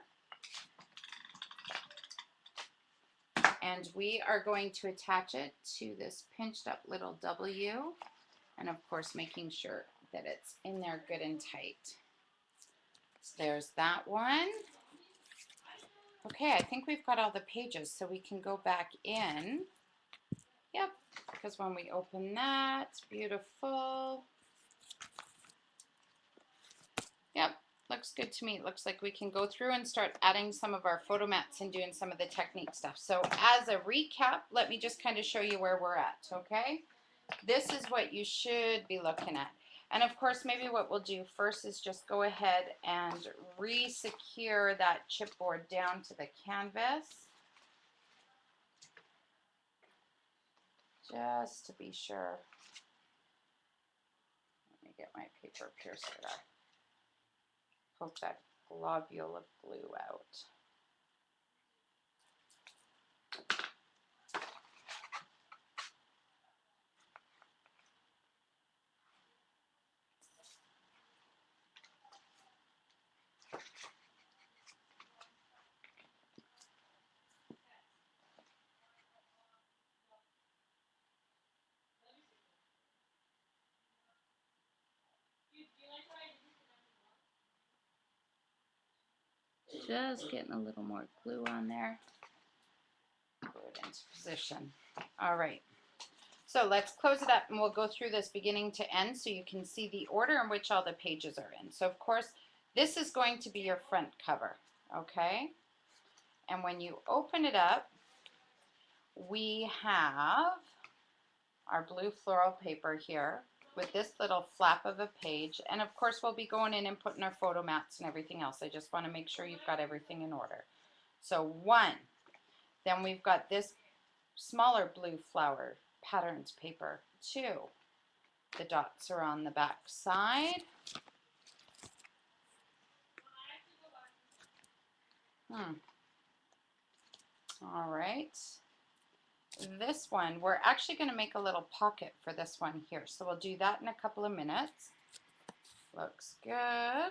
And we are going to attach it to this pinched up little W, and of course making sure that it's in there good and tight. So there's that one. Okay, I think we've got all the pages, so we can go back in. Yep, because when we open that, it's beautiful. Yep, looks good to me. It looks like we can go through and start adding some of our photo mats and doing some of the technique stuff. So as a recap, let me just kind of show you where we're at, okay? This is what you should be looking at. And of course, maybe what we'll do first is just go ahead and re-secure that chipboard down to the canvas. Just to be sure. Let me get my paper piercer there. Poke that globule of glue out. Just getting a little more glue on there. Put it into position. All right. So let's close it up and we'll go through this beginning to end so you can see the order in which all the pages are in. So of course, this is going to be your front cover, okay? And when you open it up, we have our blue floral paper here with this little flap of a page. And of course, we'll be going in and putting our photo mats and everything else. I just want to make sure you've got everything in order. So 1, then we've got this smaller blue flower patterns paper. 2, the dots are on the back side. All right. This one, we're actually going to make a little pocket for this one here. So we'll do that in a couple of minutes. Looks good.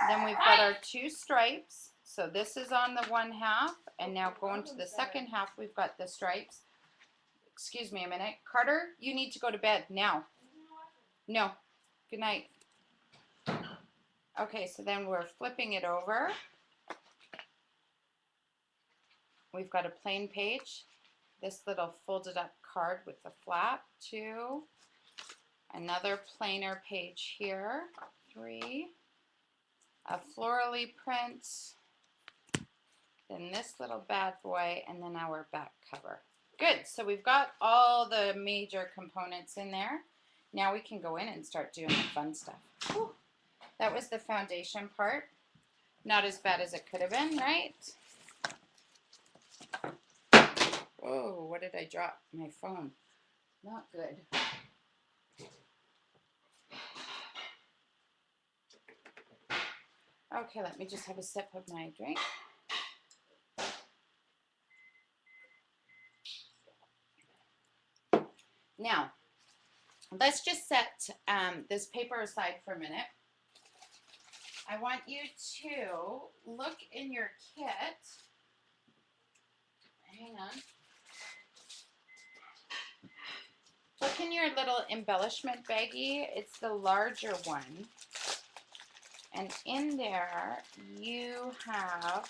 Then we've got our 2 stripes. So this is on the 1 half, and now going to the second half, we've got the stripes. Excuse me a minute. Carter, you need to go to bed now. No. Good night. Okay, so then we're flipping it over. We've got a plain page, this little folded up card with the flap, 2, another plainer page here, 3, a florally print, then this little bad boy, and then our back cover. Good, so we've got all the major components in there. Now we can go in and start doing the fun stuff. Whew. That was the foundation part. Not as bad as it could have been, right? Oh, what did I drop? My phone. Not good. Okay, let me just have a sip of my drink. Now, let's just set this paper aside for a minute. I want you to look in your kit. Hang on. Look in your little embellishment baggie. It's the larger one. And in there, you have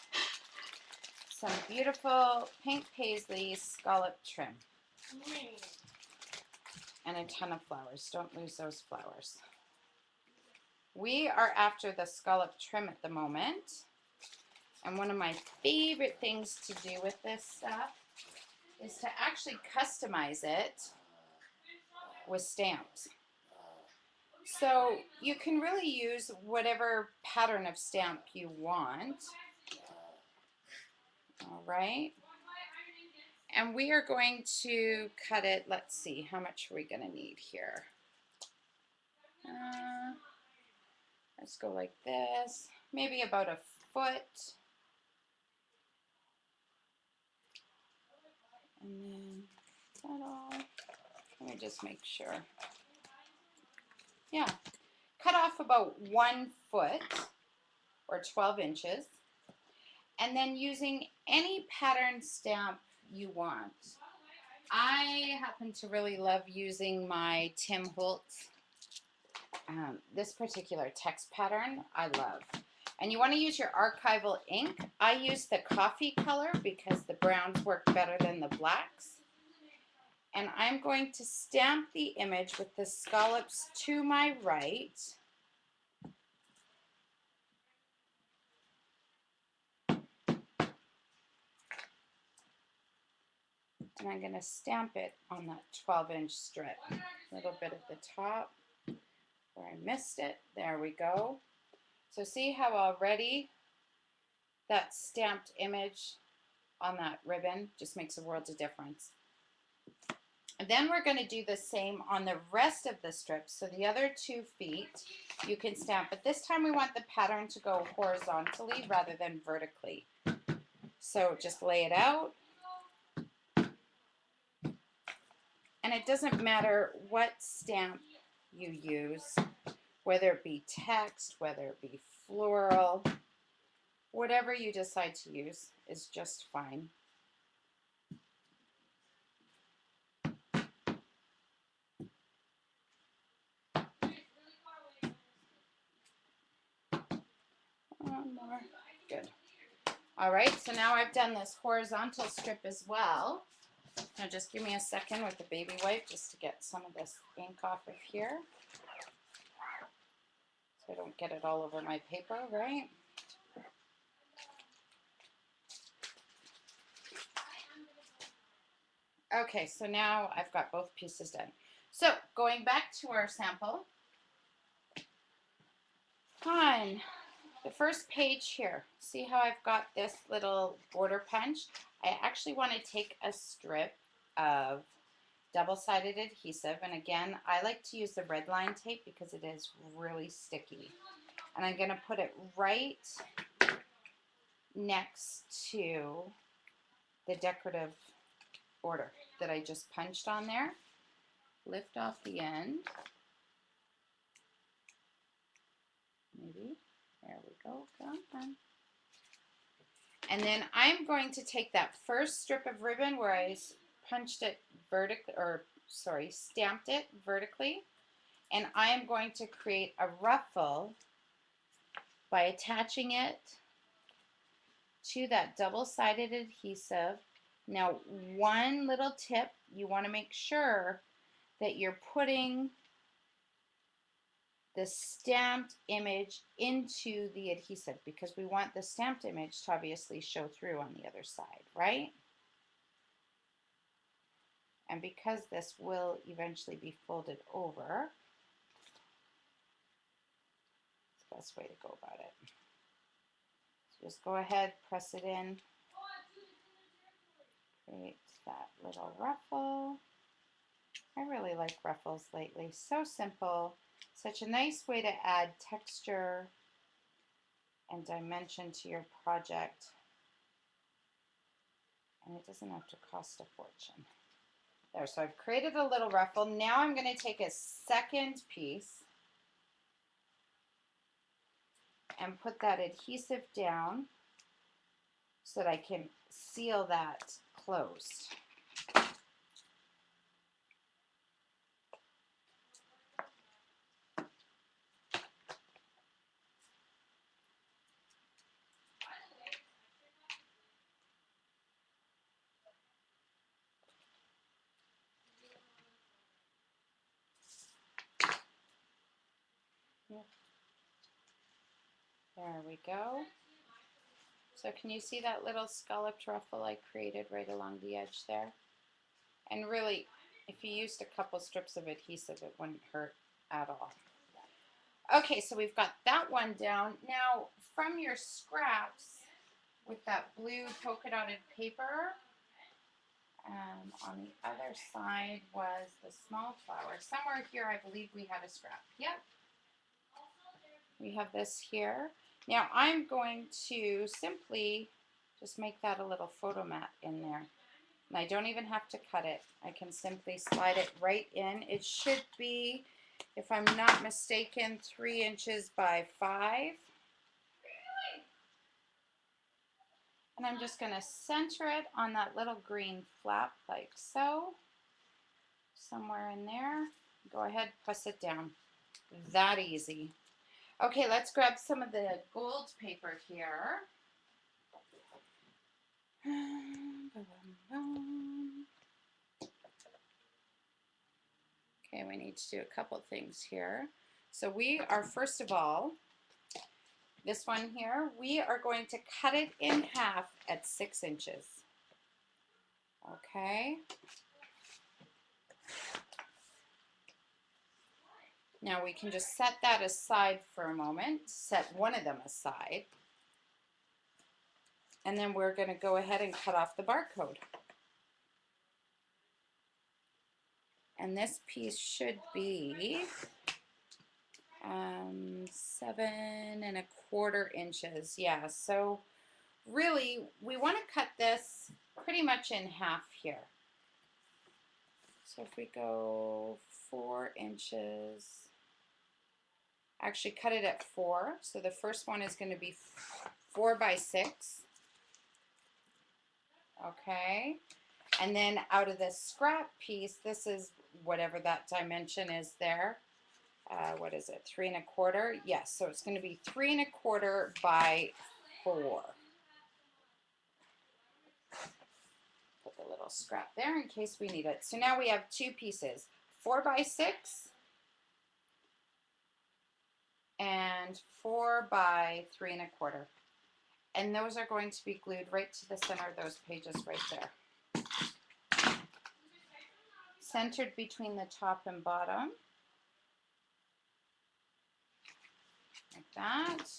some beautiful pink paisley scallop trim. And a ton of flowers. Don't lose those flowers. We are after the scallop trim at the moment. And one of my favorite things to do with this stuff is to actually customize it with stamps. So you can really use whatever pattern of stamp you want. All right. And we are going to cut it. Let's see, how much are we going to need here? Let's go like this. Maybe about a foot. And then, is that all? Let me just make sure. Yeah. Cut off about 1 foot or 12 inches. And then using any pattern stamp you want. I happen to really love using my Tim Holtz. This particular text pattern I love. And you want to use your archival ink. I use the coffee color because the browns work better than the blacks. And I'm going to stamp the image with the scallops to my right. And I'm going to stamp it on that 12-inch strip. A little bit at the top where I missed it. There we go. So see how already that stamped image on that ribbon just makes a world of difference. And then we're going to do the same on the rest of the strips. So the other 2 feet you can stamp, but this time we want the pattern to go horizontally rather than vertically. So just lay it out. And it doesn't matter what stamp you use, whether it be text, whether it be floral, whatever you decide to use is just fine. One more. Good. All right, so now I've done this horizontal strip as well. Now just give me a second with the baby wipe just to get some of this ink off of here. So I don't get it all over my paper, right? Okay, so now I've got both pieces done. So going back to our sample, on the first page here, see how I've got this little border punch? I actually want to take a strip of double-sided adhesive, and again, I like to use the red line tape because it is really sticky. And I'm going to put it right next to the decorative border that I just punched on there. Lift off the end. Maybe. There we go. Come on. And then I'm going to take that first strip of ribbon where I punched it vertically, or sorry, stamped it vertically, and I am going to create a ruffle by attaching it to that double-sided adhesive. Now, one little tip, you want to make sure that you're putting the stamped image into the adhesive because we want the stamped image to obviously show through on the other side, right? And because this will eventually be folded over, it's the best way to go about it. So just go ahead, press it in, create that little ruffle. I really like ruffles lately. So simple. Such a nice way to add texture and dimension to your project. And it doesn't have to cost a fortune. There, so I've created a little ruffle. Now I'm going to take a second piece and put that adhesive down so that I can seal that closed. Yep. There we go. So can you see that little scalloped ruffle I created right along the edge there? And really, if you used a couple strips of adhesive, it wouldn't hurt at all. Okay, so we've got that one down. Now, from your scraps, with that blue polka dotted paper, on the other side was the small flower. Somewhere here, I believe we had a scrap. Yep. We have this here. Now, I'm going to simply just make that a little photo mat in there. And I don't even have to cut it. I can simply slide it right in. It should be, if I'm not mistaken, 3 inches by 5. And I'm just going to center it on that little green flap like so. Somewhere in there. Go ahead, press it down. That easy. Okay, let's grab some of the gold paper here. Okay, we need to do a couple things here. So we are, first of all, this one here, we are going to cut it in half at 6 inches. Okay. Now we can just set that aside for a moment, set one of them aside, and then we're going to go ahead and cut off the barcode. And this piece should be 7¼ inches. Yeah, so really we want to cut this pretty much in half here. So if we go 4 inches, actually cut it at 4. So the first one is going to be 4 by 6. Okay. And then out of this scrap piece, this is whatever that dimension is there. What is it? 3¼ Yes. So it's going to be 3¼ by 4. Put the little scrap there in case we need it. So now we have 2 pieces, 4 by 6 and 4 by 3¼ And those are going to be glued right to the center of those pages right there. Centered between the top and bottom. Like that.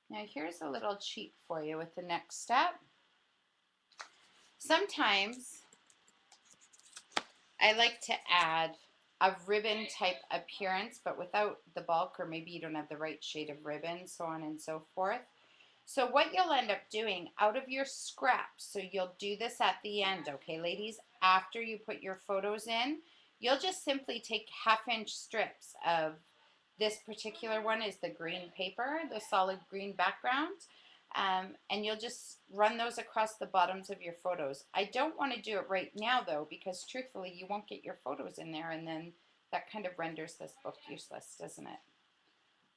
Now here's a little cheat for you with the next step. Sometimes I like to add a ribbon type appearance, but without the bulk, or maybe you don't have the right shade of ribbon, so on and so forth. So what you'll end up doing out of your scraps, so you'll do this at the end, okay ladies, after you put your photos in, you'll just simply take 1/2 inch strips of this particular one is the green paper, the solid green background, and you'll just run those across the bottoms of your photos. I don't want to do it right now though, because truthfully you won't get your photos in there, and then that kind of renders this book useless, doesn't it?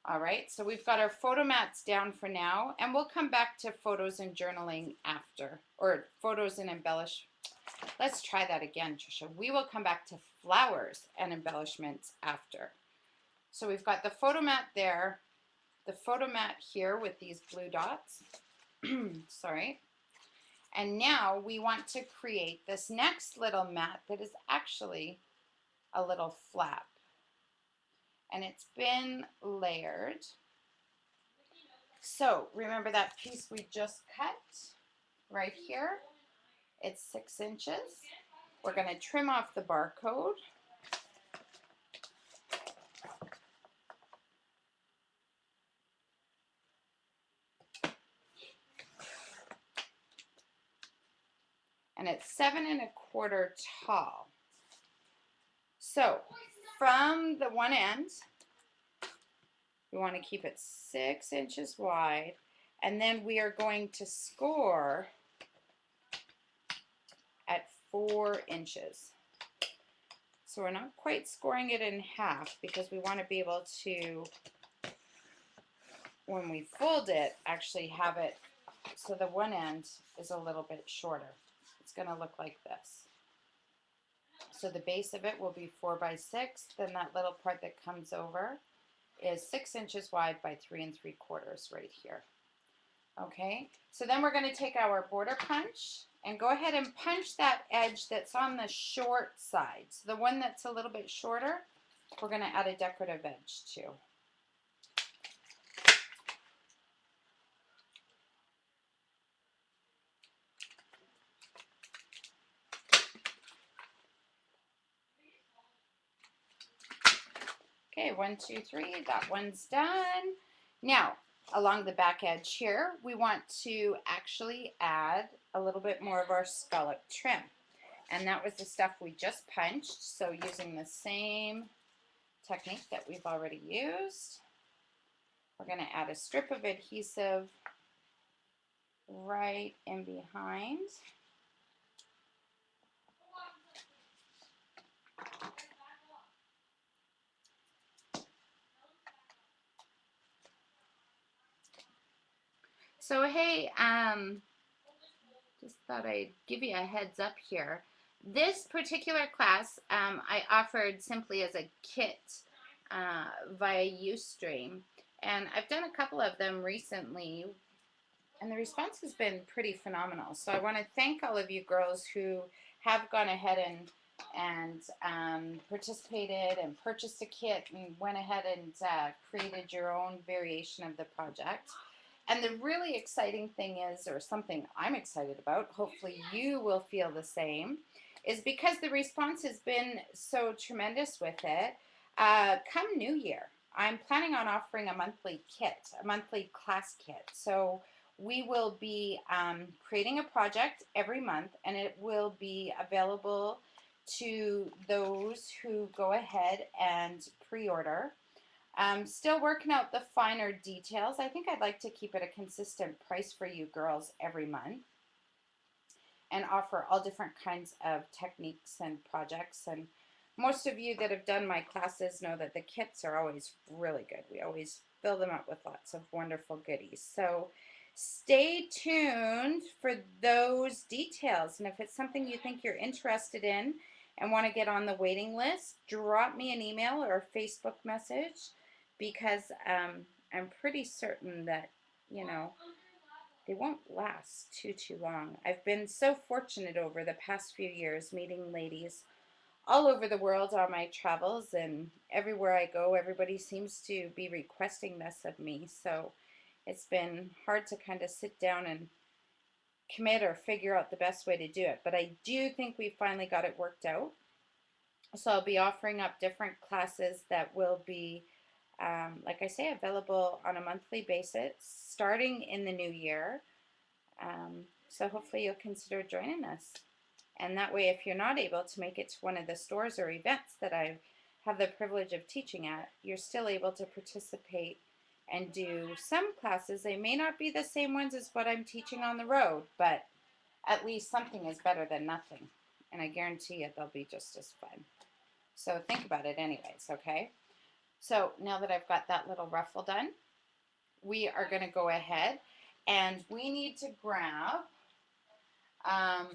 Alright, so we've got our photo mats down for now, and we'll come back to photos and journaling after, or photos and embellish. Let's try that again, Trisha. We will come back to flowers and embellishments after. So we've got the photo mat there, the photo mat here with these blue dots. Sorry. And now we want to create this next little mat that is actually a little flap. And it's been layered. So remember that piece we just cut right here? It's 6 inches. We're going to trim off the barcode. And it's 7¼ tall. So from the one end, we want to keep it 6 inches wide, and then we are going to score at 4 inches. So we're not quite scoring it in half because we want to be able to, when we fold it, actually have it so the one end is a little bit shorter. It's going to look like this. So the base of it will be 4 by 6. Then that little part that comes over is 6 inches wide by 3 3/4 right here. Okay, so then we're going to take our border punch and go ahead and punch that edge that's on the short side. So the one that's a little bit shorter, we're going to add a decorative edge to. Okay, 1, 2, 3, that one's done. Now, along the back edge here, we want to actually add a little bit more of our scallop trim. And that was the stuff we just punched, so using the same technique that we've already used, we're going to add a strip of adhesive right in behind. So hey, just thought I'd give you a heads up here. This particular class I offered simply as a kit via Ustream, and I've done a couple of them recently, and the response has been pretty phenomenal. So I want to thank all of you girls who have gone ahead and participated and purchased a kit and went ahead and created your own variation of the project. And the really exciting thing is, or something I'm excited about, hopefully you will feel the same, is because the response has been so tremendous with it, come New Year, I'm planning on offering a monthly kit, a monthly class kit. So we will be creating a project every month, and it will be available to those who go ahead and pre-order. Still working out the finer details. I think I'd like to keep it a consistent price for you girls every month and offer all different kinds of techniques and projects. And most of you that have done my classes know that the kits are always really good. We always fill them up with lots of wonderful goodies. So stay tuned for those details. And if it's something you think you're interested in and want to get on the waiting list, drop me an email or a Facebook message, because I'm pretty certain that, you know, they won't last too long. I've been so fortunate over the past few years meeting ladies all over the world on my travels, and everywhere I go, everybody seems to be requesting this of me. So it's been hard to kind of sit down and commit or figure out the best way to do it. But I do think we finally got it worked out. So I'll be offering up different classes that will be, like I say, available on a monthly basis starting in the new year. So hopefully you'll consider joining us. And that way, if you're not able to make it to one of the stores or events that I have the privilege of teaching at, you're still able to participate and do some classes. They may not be the same ones as what I'm teaching on the road, but at least something is better than nothing. And I guarantee you they'll be just as fun. So think about it anyways, okay? So now that I've got that little ruffle done, we are going to go ahead and we need to grab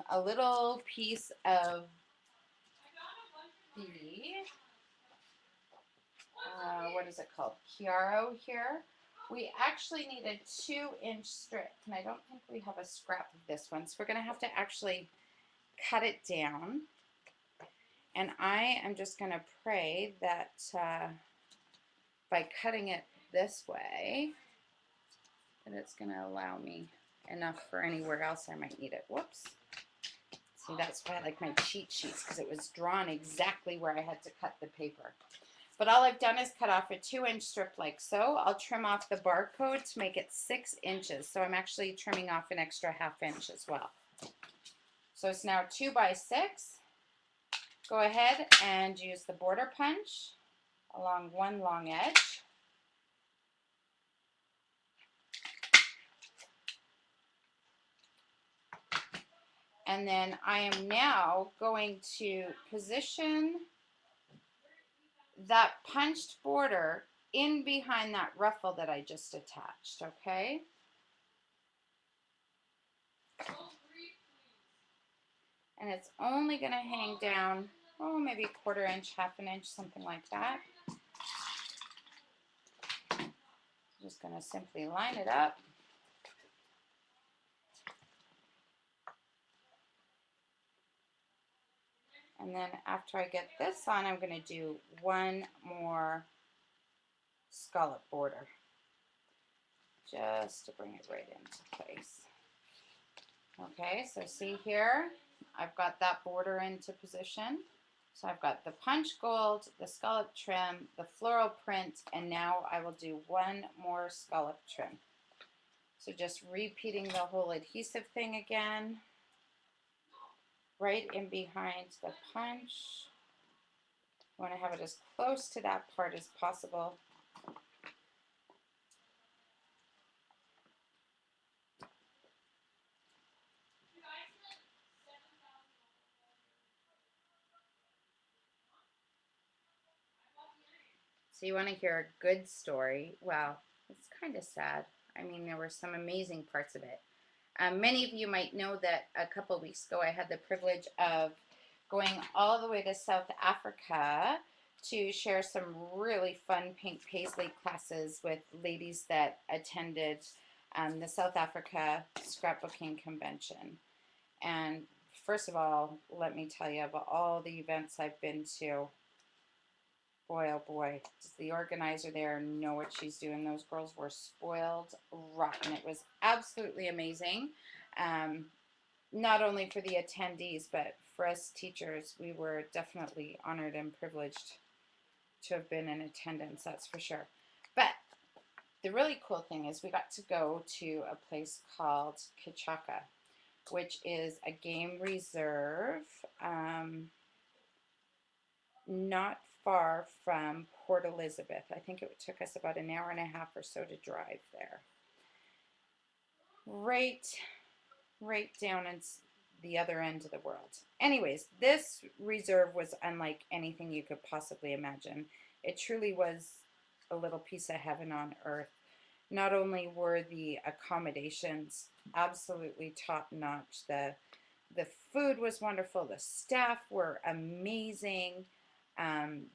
a little piece of the, what is it called, Chiaro here. We actually need a 2-inch strip, and I don't think we have a scrap of this one, so we're going to have to actually cut it down. And I am just going to pray that by cutting it this way, that it's going to allow me enough for anywhere else I might need it. Whoops. See, that's why I like my cheat sheets, because it was drawn exactly where I had to cut the paper. But all I've done is cut off a 2-inch strip like so. I'll trim off the barcode to make it 6 inches. So I'm actually trimming off an extra 1/2 inch as well. So it's now 2 by 6. Go ahead and use the border punch along one long edge. And then I am now going to position that punched border in behind that ruffle that I just attached, okay? And it's only going to hang down oh, maybe a 1/4 inch, 1/2 inch, something like that. Just going to simply line it up. And then after I get this on, I'm going to do one more scallop border, just to bring it right into place. Okay, so see here, I've got that border into position. So I've got the punch gold, the scallop trim, the floral print, and now I will do one more scallop trim. So just repeating the whole adhesive thing again, right in behind the punch. You want to have it as close to that part as possible. So you want to hear a good story? Well, it's kind of sad. I mean, there were some amazing parts of it. Many of you might know that a couple of weeks ago I had the privilege of going all the way to South Africa to share some really fun pink paisley classes with ladies that attended the South Africa Scrapbooking Convention. And first of all, let me tell you, of all the events I've been to, boy, oh boy, does the organizer there know what she's doing. Those girls were spoiled rotten. It was absolutely amazing. Not only for the attendees, but for us teachers, we were definitely honored and privileged to have been in attendance, that's for sure. But the really cool thing is we got to go to a place called Kichaka, which is a game reserve, not far from Port Elizabeth. I think it took us about an hour and a half or so to drive there. Right down in the other end of the world. Anyways, this reserve was unlike anything you could possibly imagine. It truly was a little piece of heaven on earth. Not only were the accommodations absolutely top notch, the food was wonderful, the staff were amazing,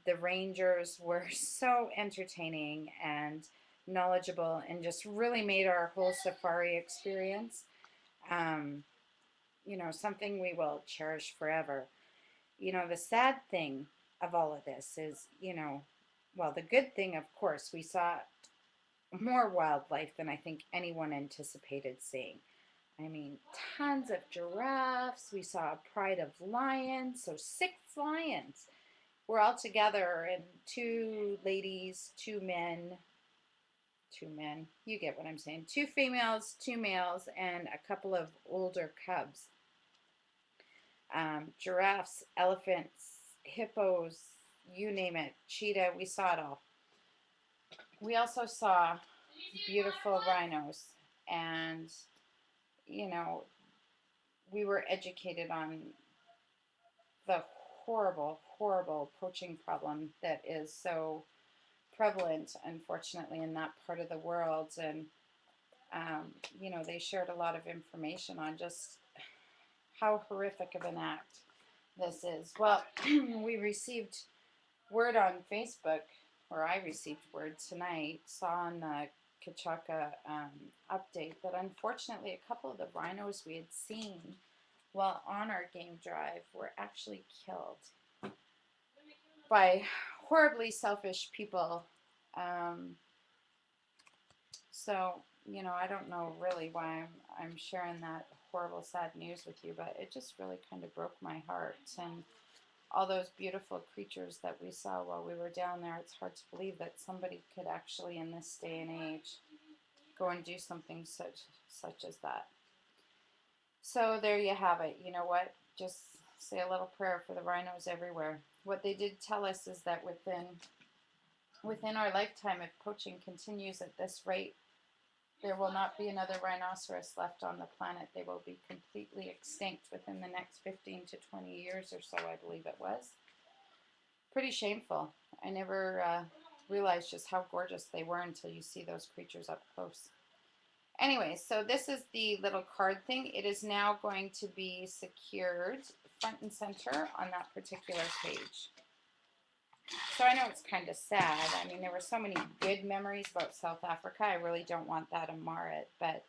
the rangers were so entertaining and knowledgeable and just really made our whole safari experience you know, something we will cherish forever. You know, the sad thing of all of this is, you know, well, the good thing, of course, we saw more wildlife than I think anyone anticipated seeing. I mean, tons of giraffes. We saw a pride of lions, so 6 lions. We're all together, and 2 ladies, 2 men, you get what I'm saying, 2 females, 2 males, and a couple of older cubs. Giraffes, elephants, hippos, you name it, cheetah, we saw it all. We also saw beautiful rhinos, and you know, we were educated on the horrible poaching problem that is so prevalent, unfortunately, in that part of the world. And you know, they shared a lot of information on just how horrific of an act this is. Well, we received word on Facebook, or I received word tonight, saw on the Kichaka update that unfortunately a couple of the rhinos we had seen while on our game drive were actually killed by horribly selfish people. So, you know, I don't know really why I'm sharing that horrible, sad news with you, but it just really kind of broke my heart. And all those beautiful creatures that we saw while we were down there, it's hard to believe that somebody could actually, in this day and age, go and do something such as that. So there you have it. You know what? Just say a little prayer for the rhinos everywhere. What they did tell us is that within our lifetime, if poaching continues at this rate, there will not be another rhinoceros left on the planet. They will be completely extinct within the next 15 to 20 years or so, I believe it was. Pretty shameful. I never realized just how gorgeous they were until you see those creatures up close. Anyway, so this is the little card thing. It is now going to be secured front and center on that particular page. So I know it's kind of sad. I mean, there were so many good memories about South Africa. I really don't want that to mar it, but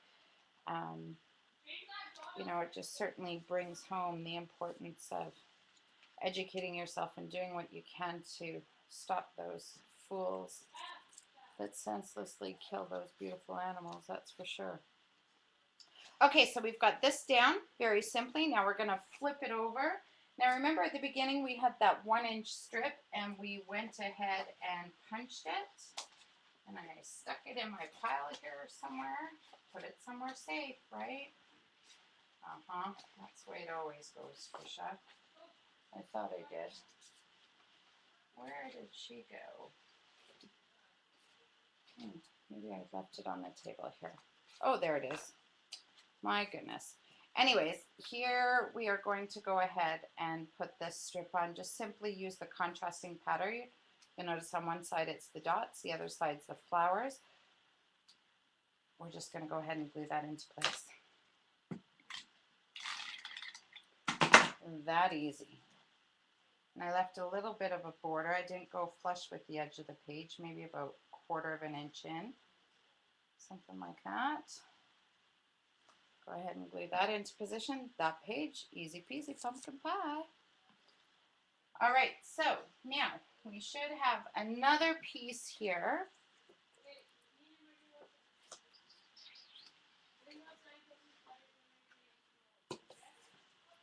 you know, it just certainly brings home the importance of educating yourself and doing what you can to stop those fools that senselessly kill those beautiful animals, that's for sure. Okay, so we've got this down very simply. Now we're going to flip it over. Now remember at the beginning we had that 1-inch strip and we went ahead and punched it. And I stuck it in my pile here somewhere. Put it somewhere safe, right? That's the way it always goes, Trisha. I thought I did. Where did she go? Maybe I left it on the table here. Oh, there it is. My goodness. Anyways, here we are going to go ahead and put this strip on. Just simply use the contrasting pattern. You'll notice on one side it's the dots, the other side's the flowers. We're just going to go ahead and glue that into place. That easy. And I left a little bit of a border. I didn't go flush with the edge of the page, maybe about 1/4 of an inch in, something like that. Go ahead and glue that into position. That page, easy peasy pumpkin pie. All right, so now we should have another piece here.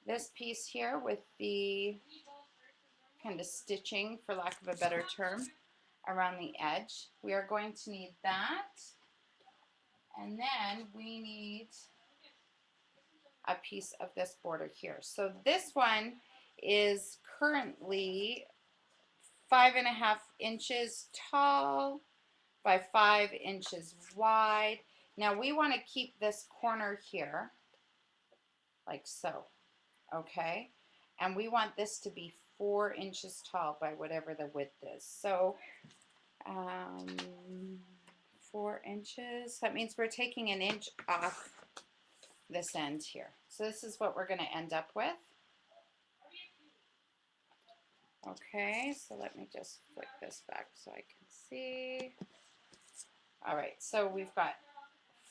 This piece here with the kind of stitching, for lack of a better term, around the edge. We are going to need that. And then we need a piece of this border here. So this one is currently 5.5 inches tall by 5 inches wide. Now we want to keep this corner here like so, okay? And we want this to be 4 inches tall by whatever the width is. So 4 inches, that means we're taking 1 inch off this end here. So this is what we're going to end up with. Okay, so let me just flick this back so I can see. All right, so we've got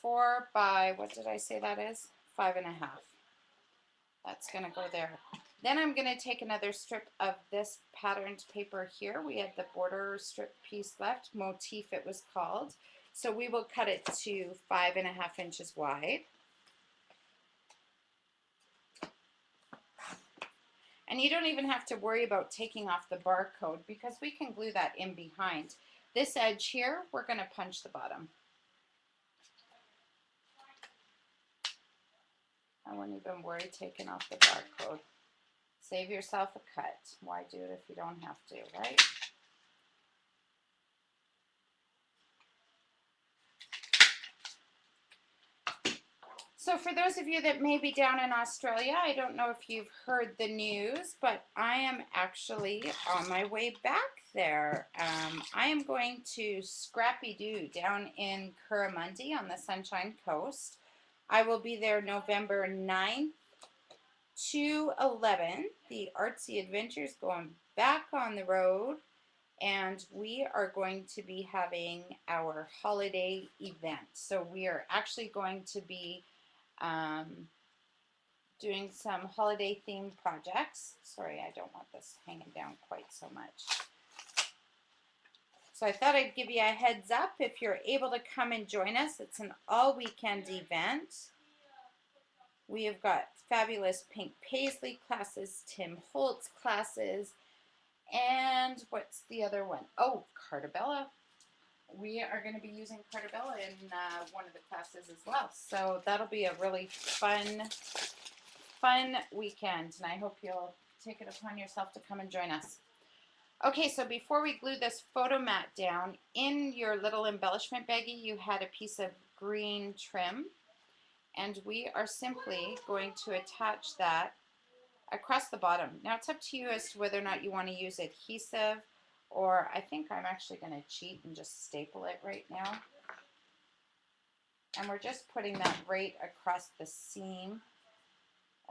4 by, what did I say that is? 5.5. That's going to go there. Then I'm going to take another strip of this patterned paper here. We had the border strip piece left, motif it was called. So we will cut it to 5.5 inches wide. And you don't even have to worry about taking off the barcode because we can glue that in behind. This edge here, we're going to punch the bottom. I wouldn't even worry taking off the barcode. Save yourself a cut. Why do it if you don't have to, right? So for those of you that may be down in Australia, I don't know if you've heard the news, but I am actually on my way back there. I am going to Scrappy Doo down in Currimundi on the Sunshine Coast. I will be there November 9th to 11th. The Artsy Adventure is going back on the road, and we are going to be having our holiday event. So we are actually going to be doing some holiday themed projects. Sorry, I don't want this hanging down quite so much. So I thought I'd give you a heads up if you're able to come and join us. It's an all weekend event. We have got fabulous Pink Paisley classes, Tim Holtz classes, and what's the other one? Oh, Cartabella. We are going to be using Cartabella in one of the classes as well. So that'll be a really fun weekend, and I hope you'll take it upon yourself to come and join us. Okay, so before we glue this photo mat down, in your little embellishment baggie you had a piece of green trim, and we are simply going to attach that across the bottom. Now it's up to you as to whether or not you want to use adhesive, or I think I'm actually going to cheat and just staple it right now. And we're just putting that right across the seam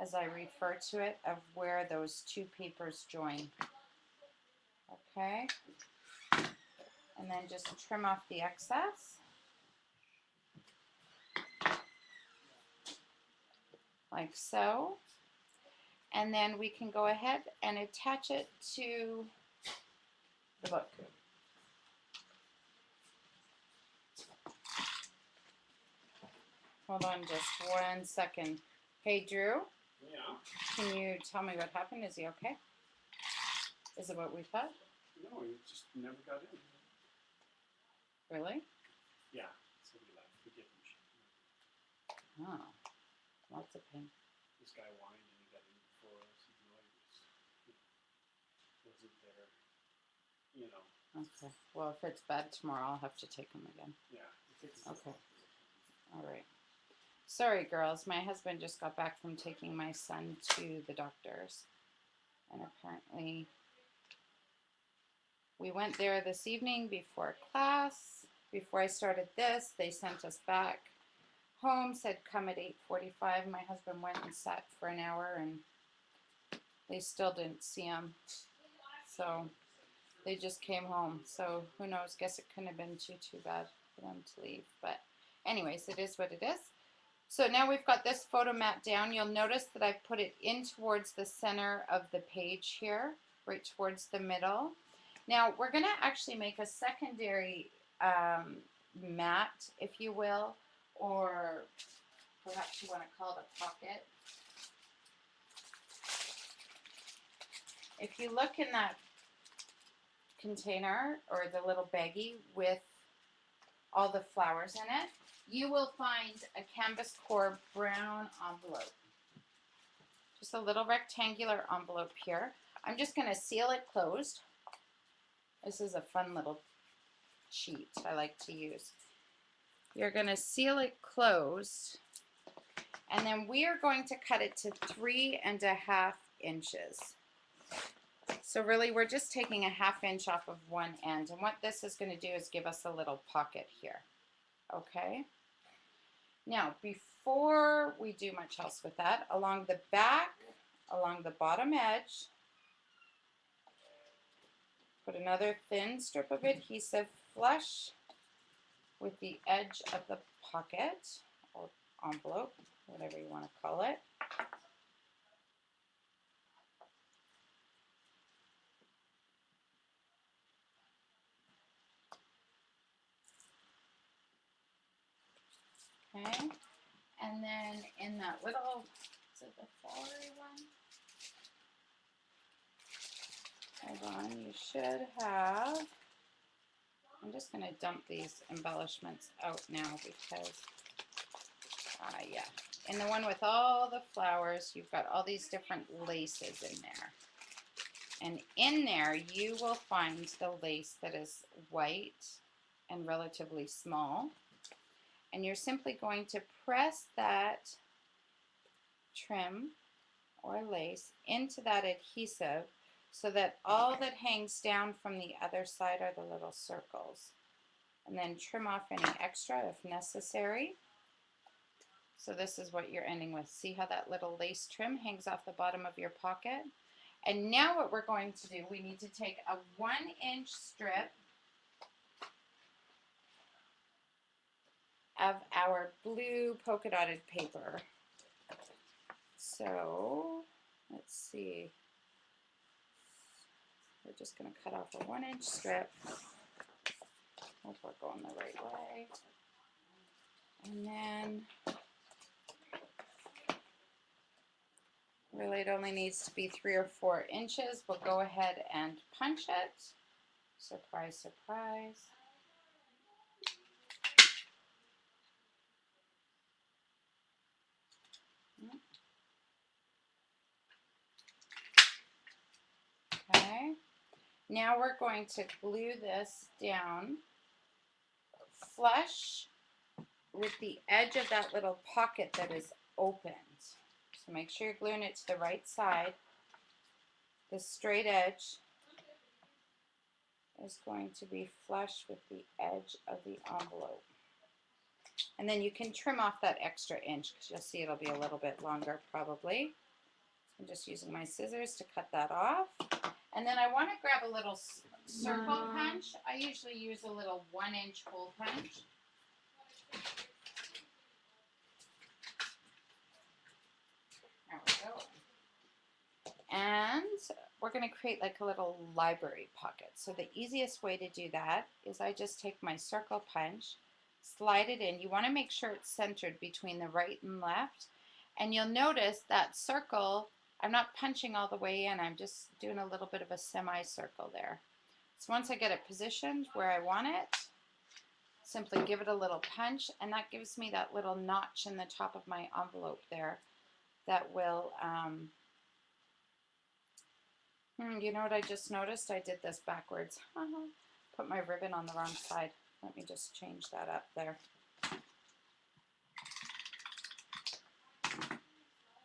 as I refer to it, of where those two papers join. Okay, and then just trim off the excess, like so. And then we can go ahead and attach it to the book. Hold on just 1 second. Hey, Drew? Yeah? Can you tell me what happened? Is he okay? Is it what we thought? No, he just never got in. Really? Yeah, so we left. We didn't. Oh, lots of pain. This guy whined and he got in before us. Wasn't there, you know. Okay. Well, if it's bad tomorrow, I'll have to take him again. Yeah. Okay. All right. Sorry, girls. My husband just got back from taking my son to the doctor's. And apparently we went there this evening before class. Before I started this, they sent us back home, said come at 8:45. My husband went and sat for an hour and they still didn't see him. So they just came home. So who knows? Guess it couldn't have been too bad for them to leave. But anyways, it is what it is. So now we've got this photo mat down. You'll notice that I've put it in towards the center of the page here, right towards the middle. Now we're going to actually make a secondary mat, if you will, or perhaps you want to call it a pocket. If you look in that container or the little baggie with all the flowers in it, you will find a canvas core brown envelope. Just a little rectangular envelope here. I'm just going to seal it closed. This is a fun little sheet I like to use. You're going to seal it closed, and then we are going to cut it to 3.5 inches. So really we're just taking a 1/2 inch off of one end, and what this is going to do is give us a little pocket here. Okay? Now, before we do much else with that, along the back, along the bottom edge, put another thin strip of adhesive flush with the edge of the pocket, or envelope, whatever you want to call it. Okay, and then in that little, is it the flowery one? Hold on, you should have, I'm just going to dump these embellishments out now because, yeah, in the one with all the flowers, you've got all these different laces in there. And in there, you will find the lace that is white and relatively small. And you're simply going to press that trim or lace into that adhesive so that all that hangs down from the other side are the little circles. And then trim off any extra if necessary. So this is what you're ending with. See how that little lace trim hangs off the bottom of your pocket? And now what we're going to do, we need to take a 1-inch strip of our blue polka dotted paper. So let's see. We're just going to cut off a 1-inch strip. Hope we're going the right way. And then really it only needs to be 3 or 4 inches. We'll go ahead and punch it. Surprise, surprise. Okay. Now we're going to glue this down flush with the edge of that little pocket that is opened. So make sure you're gluing it to the right side. The straight edge is going to be flush with the edge of the envelope. And then you can trim off that extra inch because you'll see it'll be a little bit longer probably. I'm just using my scissors to cut that off. And then I want to grab a little circle punch. I usually use a little 1-inch hole punch. There we go. And we're going to create like a little library pocket. So the easiest way to do that is I just take my circle punch, slide it in. You want to make sure it's centered between the right and left. And you'll notice that circle, I'm not punching all the way in, I'm just doing a little bit of a semicircle there. So once I get it positioned where I want it, simply give it a little punch, and that gives me that little notch in the top of my envelope there that will, you know what I just noticed? I did this backwards. Put my ribbon on the wrong side. Let me just change that up there.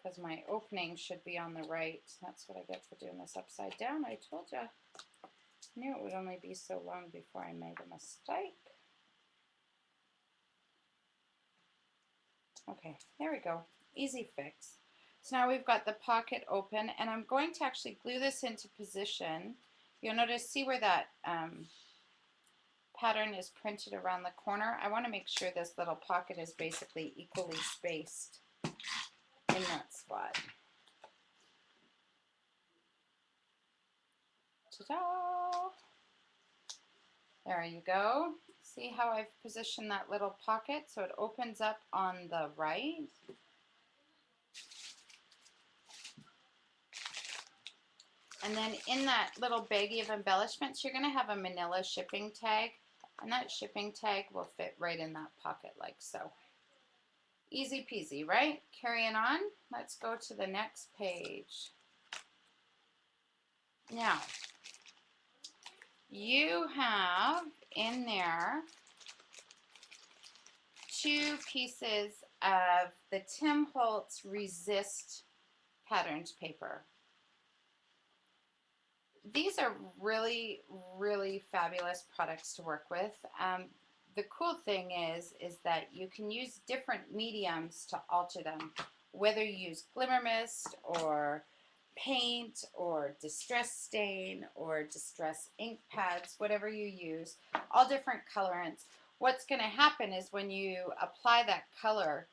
Because my opening should be on the right. That's what I get for doing this upside down. I told you. I knew it would only be so long before I made a mistake. Okay, there we go. Easy fix. So now we've got the pocket open, and I'm going to actually glue this into position. You'll notice, see where that pattern is printed around the corner? I want to make sure this little pocket is basically equally spaced in that spot. Ta-da! There you go. See how I've positioned that little pocket so it opens up on the right? And then in that little baggie of embellishments, you're going to have a manila shipping tag, and that shipping tag will fit right in that pocket like so. Easy peasy, right? Carrying on, let's go to the next page. Now, you have in there 2 pieces of the Tim Holtz Resist patterned paper. These are really, really fabulous products to work with. The cool thing is that you can use different mediums to alter them, whether you use glimmer mist or paint or distress stain or distress ink pads, whatever you use, all different colorants. What's going to happen is when you apply that color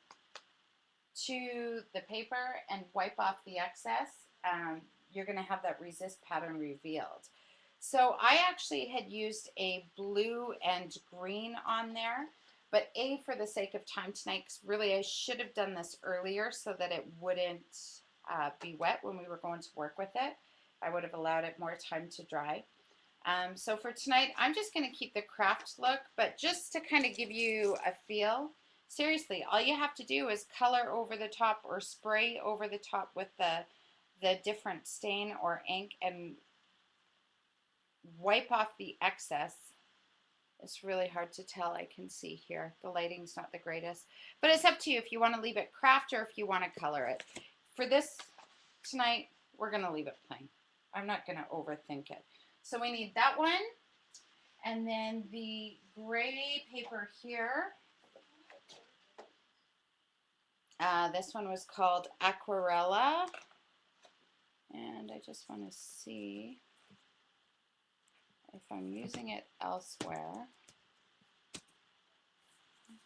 to the paper and wipe off the excess, you're going to have that resist pattern revealed. So I actually had used a blue and green on there, but for the sake of time tonight, because really I should have done this earlier so that it wouldn't be wet when we were going to work with it. I would have allowed it more time to dry. So for tonight, I'm just going to keep the craft look, but just to kind of give you a feel, seriously, all you have to do is color over the top or spray over the top with the different stain or ink and wipe off the excess. It's really hard to tell, I can see here. The lighting's not the greatest. But it's up to you if you want to leave it craft or if you want to color it. For this tonight, we're going to leave it plain. I'm not going to overthink it. So we need that one. And then the gray paper here. This one was called Aquarella. And I just want to see if I'm using it elsewhere. I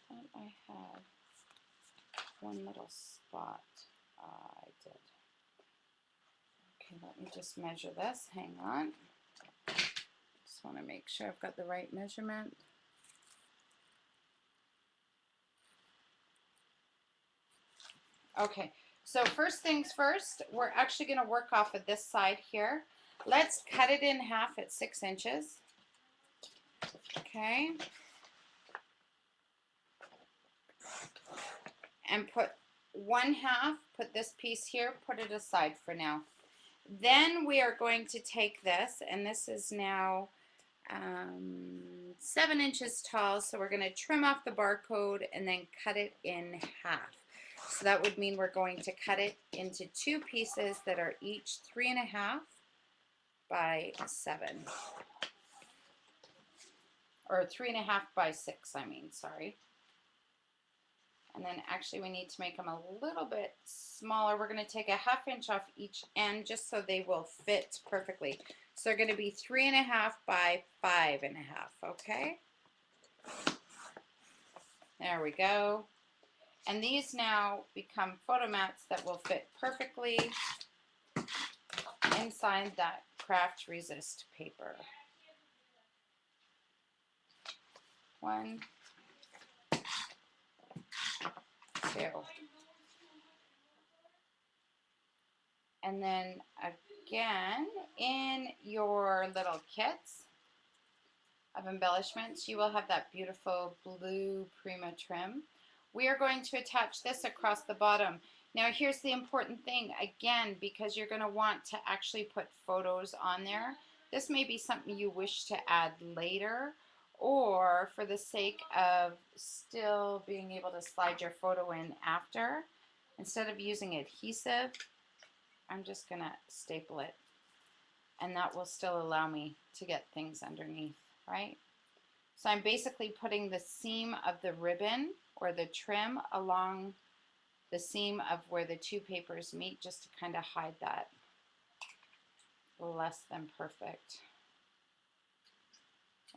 thought I had one little spot. I did. Okay, let me just measure this. Hang on. Just want to make sure I've got the right measurement. Okay, so first things first, we're actually going to work off of this side here. Let's cut it in half at 6 inches. Okay. And put 1/2, put this piece here, put it aside for now. Then we are going to take this, and this is now 7 inches tall, so we're going to trim off the barcode and then cut it in half. So that would mean we're going to cut it into 2 pieces that are each 3.5 by 7. Or 3.5 by 6, I mean, sorry. And then actually we need to make them a little bit smaller. We're going to take a 1/2 inch off each end just so they will fit perfectly. So they're going to be 3.5 by 5.5, okay? There we go. And these now become photo mats that will fit perfectly inside that craft resist paper. 1, 2. And then again, in your little kits of embellishments, you will have that beautiful blue Prima trim. We are going to attach this across the bottom. Now here's the important thing, again, because you're going to want to actually put photos on there. This may be something you wish to add later, or for the sake of still being able to slide your photo in after, instead of using adhesive, I'm just going to staple it, and that will still allow me to get things underneath, right? So I'm basically putting the seam of the ribbon or the trim along the seam of where the two papers meet, just to kind of hide that less than perfect.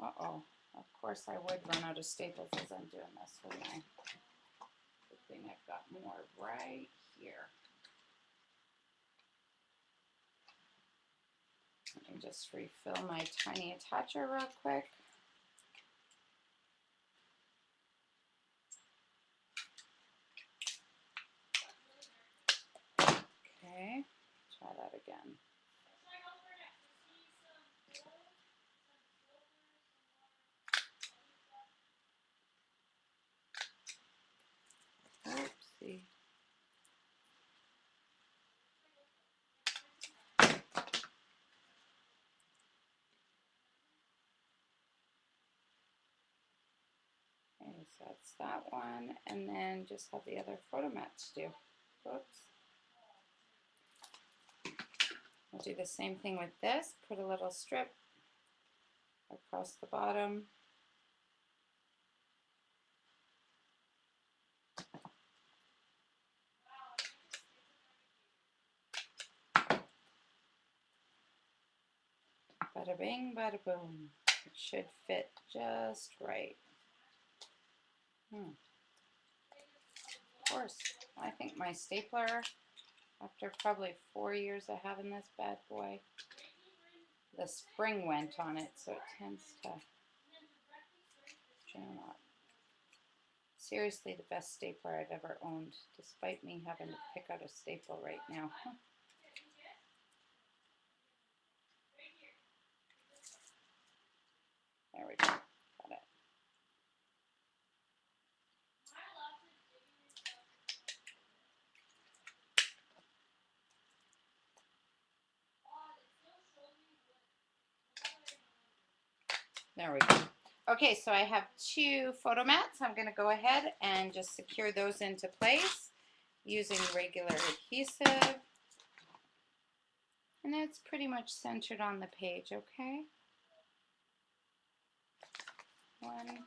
Uh-oh, of course I would run out of staples as I'm doing this, wouldn't I? Good thing I've got more right here. Let me just refill my tiny attacher real quick. Okay, try that again. Oopsie. Okay, so that's that one, and then just have the other photo mats to do. Whoops. We'll do the same thing with this. Put a little strip across the bottom. Bada bing, bada boom. It should fit just right. Of course, I think my stapler, after probably 4 years of having this bad boy, the spring went on it, so it tends to jam up. Seriously, the best stapler I've ever owned, despite me having to pick out a staple right now. There we go. Got it. There we go. Okay, so I have 2 photo mats. I'm going to go ahead and just secure those into place using regular adhesive. And that's pretty much centered on the page, okay? 1,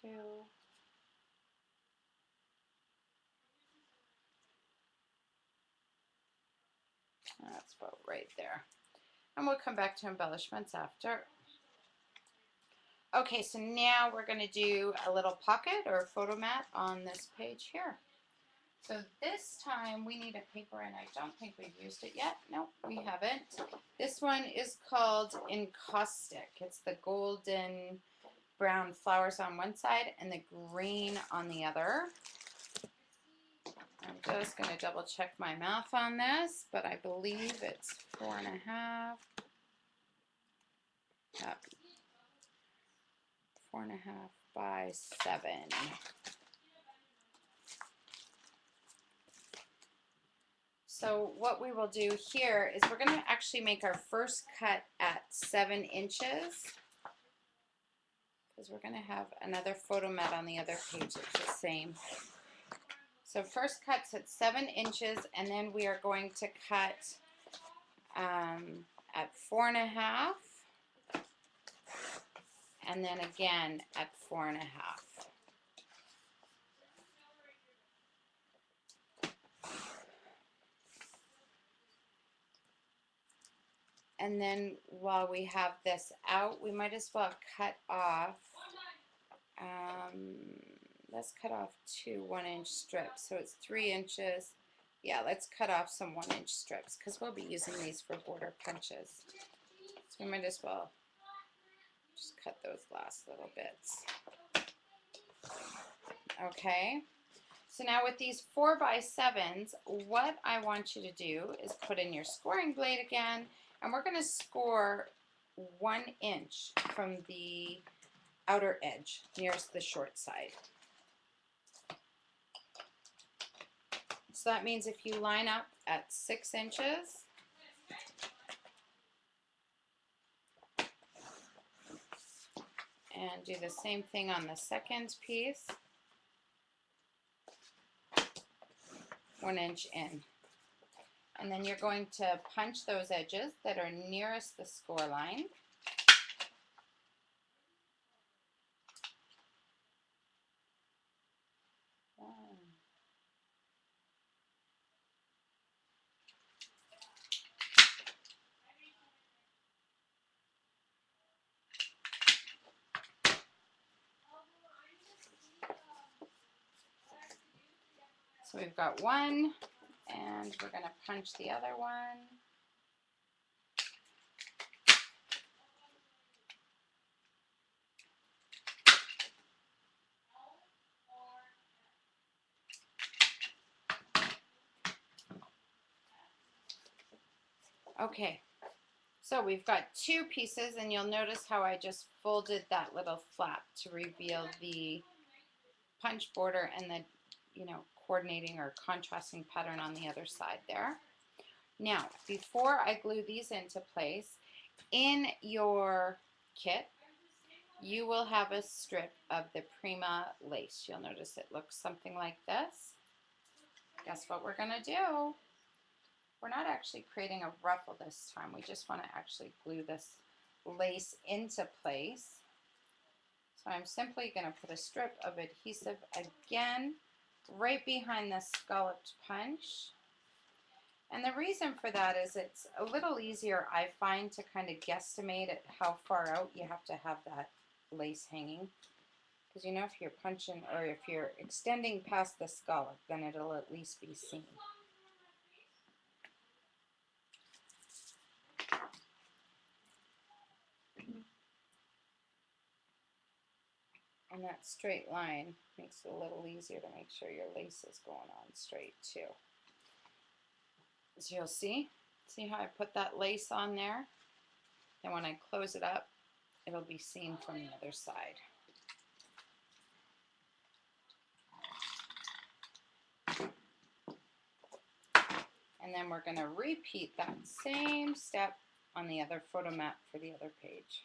2. That's about right there. And we'll come back to embellishments after. Okay, so now we're going to do a little pocket or photo mat on this page here. So this time we need a paper, and I don't think we've used it yet. Nope, we haven't. This one is called Encaustic. It's the golden brown flowers on one side and the green on the other. I'm just going to double check my math on this, but I believe it's 4.5. Yep. 4.5 by 7. So what we will do here is we're going to actually make our first cut at 7 inches, because we're going to have another photo mat on the other page that's the same. So first cut's at 7 inches, and then we are going to cut at 4.5 and then again at 4.5. And then while we have this out, we might as well cut off, let's cut off 2 1-inch strips. So it's 3 inches. Yeah, let's cut off some 1-inch strips because we'll be using these for border punches. So we might as well just cut those last little bits. Okay, so now with these 4x7s, what I want you to do is put in your scoring blade again, and we're going to score 1 inch from the outer edge nearest the short side. So that means if you line up at 6 inches, and do the same thing on the second piece, 1 inch in. And then you're going to punch those edges that are nearest the score line. So we've got one, and we're going to punch the other one. Okay, so we've got 2 pieces, and you'll notice how I just folded that little flap to reveal the punch border and the, coordinating or contrasting pattern on the other side there. Now, before I glue these into place, in your kit, you will have a strip of the Prima lace. You'll notice it looks something like this. Guess what we're going to do? We're not actually creating a ruffle this time. We just want to actually glue this lace into place. So I'm simply going to put a strip of adhesive again right behind the scalloped punch. And the reason for that is it's a little easier, I find, to kind of guesstimate at how far out you have to have that lace hanging. Because if you're punching or if you're extending past the scallop, then it'll at least be seen. And that straight line makes it a little easier to make sure your lace is going on straight too. So you'll see how I put that lace on there? And when I close it up, it'll be seen from the other side. And then we're going to repeat that same step on the other photo mat for the other page.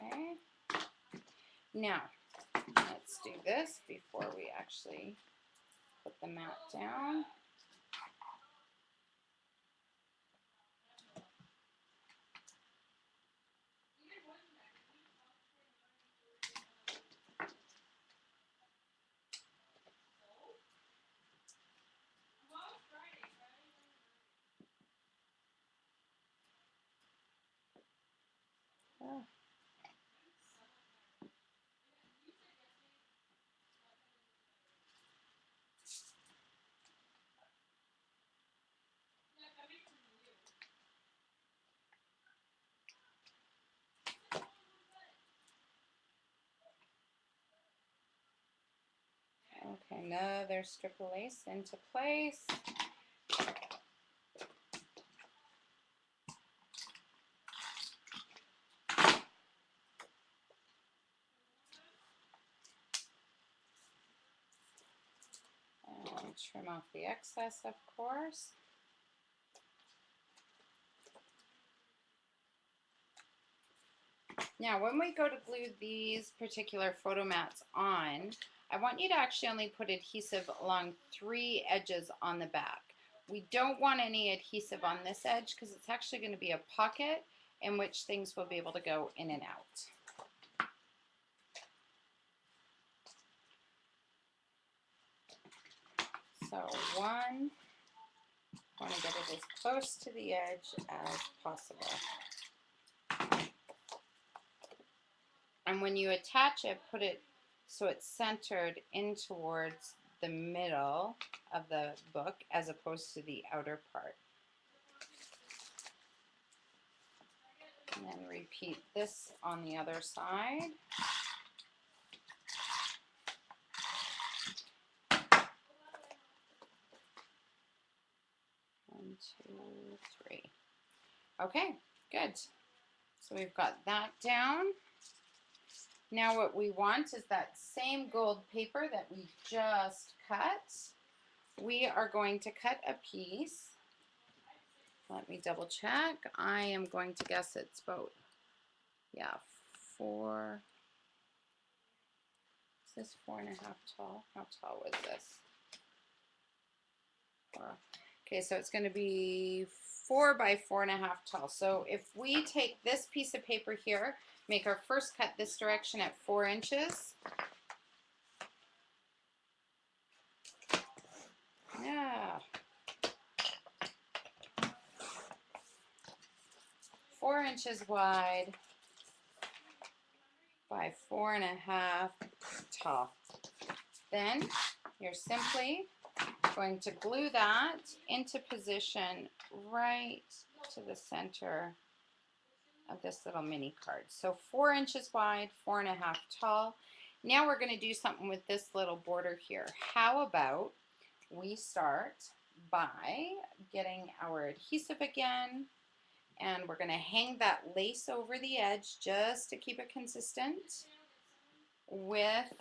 Okay. Now, let's do this before we actually put the mat down. Oh. Okay, another strip of lace into place. And trim off the excess, of course. Now, when we go to glue these particular photo mats on, I want you to actually only put adhesive along 3 edges on the back. We don't want any adhesive on this edge because it's actually going to be a pocket, in which things will be able to go in and out. So one, I want to get it as close to the edge as possible. And when you attach it, put it so it's centered in towards the middle of the book as opposed to the outer part. And then repeat this on the other side. One, two, three. Okay, good. So we've got that down. Now what we want is that same gold paper that we just cut. We are going to cut a piece. Let me double check. I am going to guess it's about, yeah, 4. Is this 4.5 tall? How tall was this? 4. Okay, so it's going to be 4 by 4.5 tall. So if we take this piece of paper here, make our first cut this direction at 4 inches. Yeah. 4 inches wide by 4.5 tall. Then you're simply going to glue that into position right to the center of this little mini card. So 4 inches wide, 4.5 tall. Now we're going to do something with this little border here. How about we start by getting our adhesive again, and we're going to hang that lace over the edge just to keep it consistent with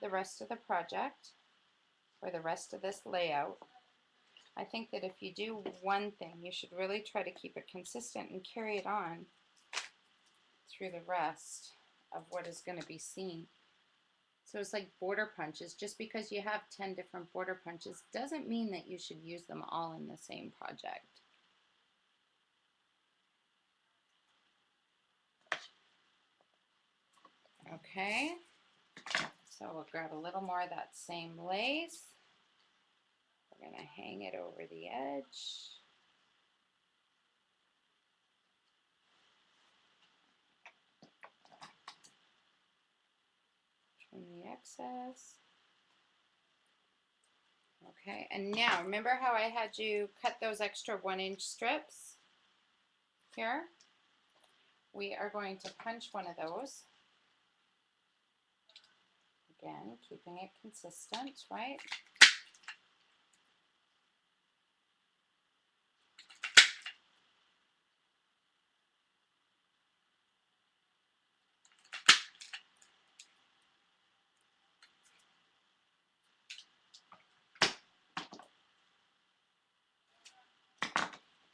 the rest of the project or the rest of this layout. I think that if you do one thing, you should really try to keep it consistent and carry it on through the rest of what is going to be seen. So it's like border punches. Just because you have 10 different border punches doesn't mean that you should use them all in the same project. Okay, so we'll grab a little more of that same lace. We're going to hang it over the edge. Trim the excess. Okay, and now remember how I had you cut those extra 1-inch strips here? We are going to punch one of those. Again, keeping it consistent, right?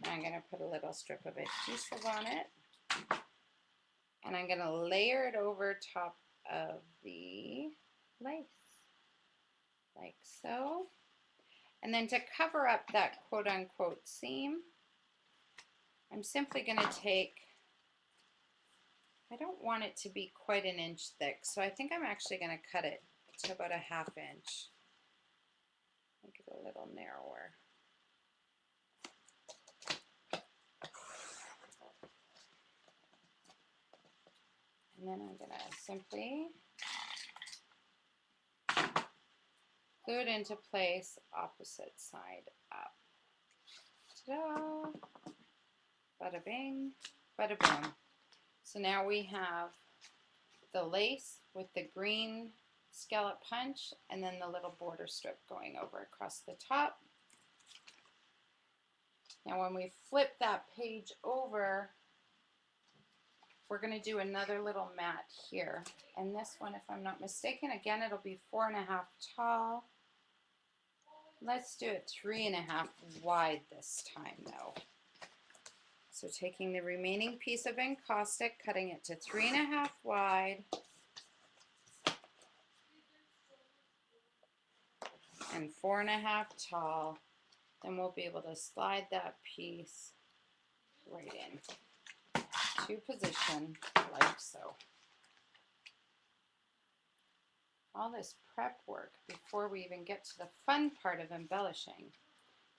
I'm going to put a little strip of adhesive on it, and I'm going to layer it over top of the lace, like so. And then to cover up that quote-unquote seam, I'm simply going to take, I don't want it to be quite 1 inch thick, so I think I'm actually going to cut it to about 1/2 inch. Make it a little narrower. And then I'm going to simply glue it into place, opposite side up. Ta-da! Bada bing, bada boom. So now we have the lace with the green scallop punch and then the little border strip going over across the top. Now when we flip that page over, we're going to do another little mat here. And this one, if I'm not mistaken, again, it'll be 4.5 tall. Let's do it 3.5 wide this time though. So taking the remaining piece of encaustic, cutting it to 3.5 wide. And 4.5 tall. Then we'll be able to slide that piece right in to position like so. All this prep work before we even get to the fun part of embellishing.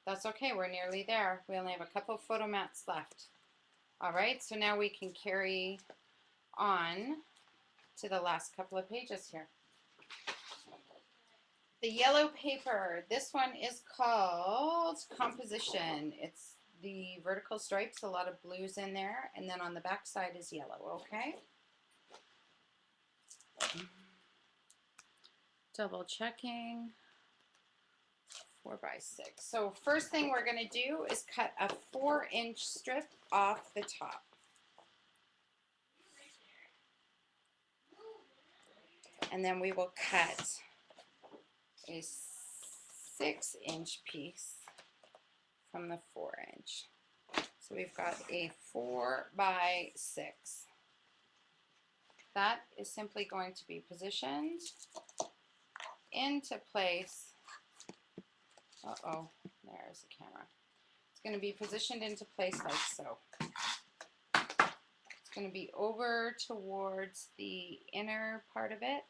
That's okay, we're nearly there. We only have a couple photo mats left. All right, so now we can carry on to the last couple of pages here. The yellow paper, this one is called Composition. It's the vertical stripes, a lot of blues in there, and then on the back side is yellow, okay? Double checking. 4x6. So first thing we're going to do is cut a 4-inch strip off the top. And then we will cut a 6-inch piece from the 4-inch. So we've got a 4x6. That is simply going to be positioned into place. Uh-oh, there's the camera. It's going to be positioned into place like so. It's going to be over towards the inner part of it.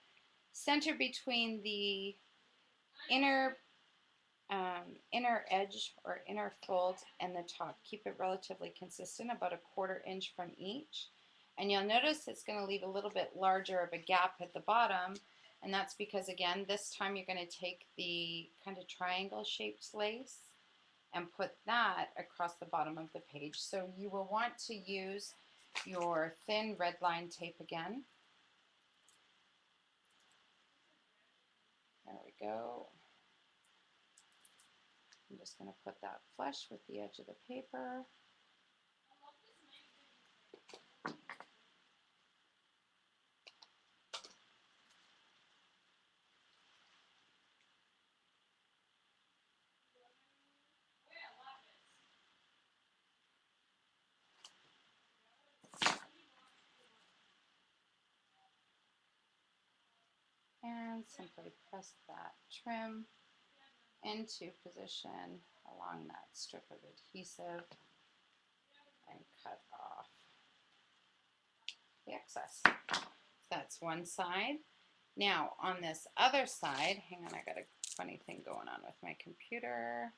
Center between the inner edge or inner fold and the top. Keep it relatively consistent, about a 1/4 inch from each. And you'll notice it's going to leave a little bit larger of a gap at the bottom. And that's because, again, this time you're going to take the kind of triangle shaped lace and put that across the bottom of the page. So you will want to use your thin red line tape again. There we go. I'm just going to put that flush with the edge of the paper. And simply press that trim into position along that strip of adhesive and cut off the excess. That's one side. Now on this other side, hang on, I got a funny thing going on with my computer.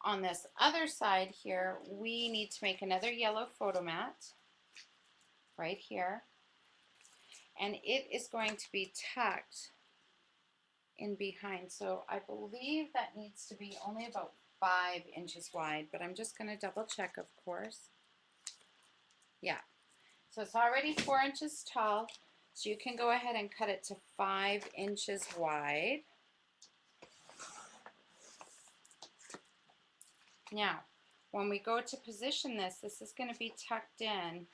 On this other side here, we need to make another yellow photo mat right here. And it is going to be tucked in behind. So I believe that needs to be only about 5 inches wide, but I'm just going to double check, of course. Yeah. So it's already 4 inches tall, so you can go ahead and cut it to 5 inches wide. Now, when we go to position this, this is going to be tucked in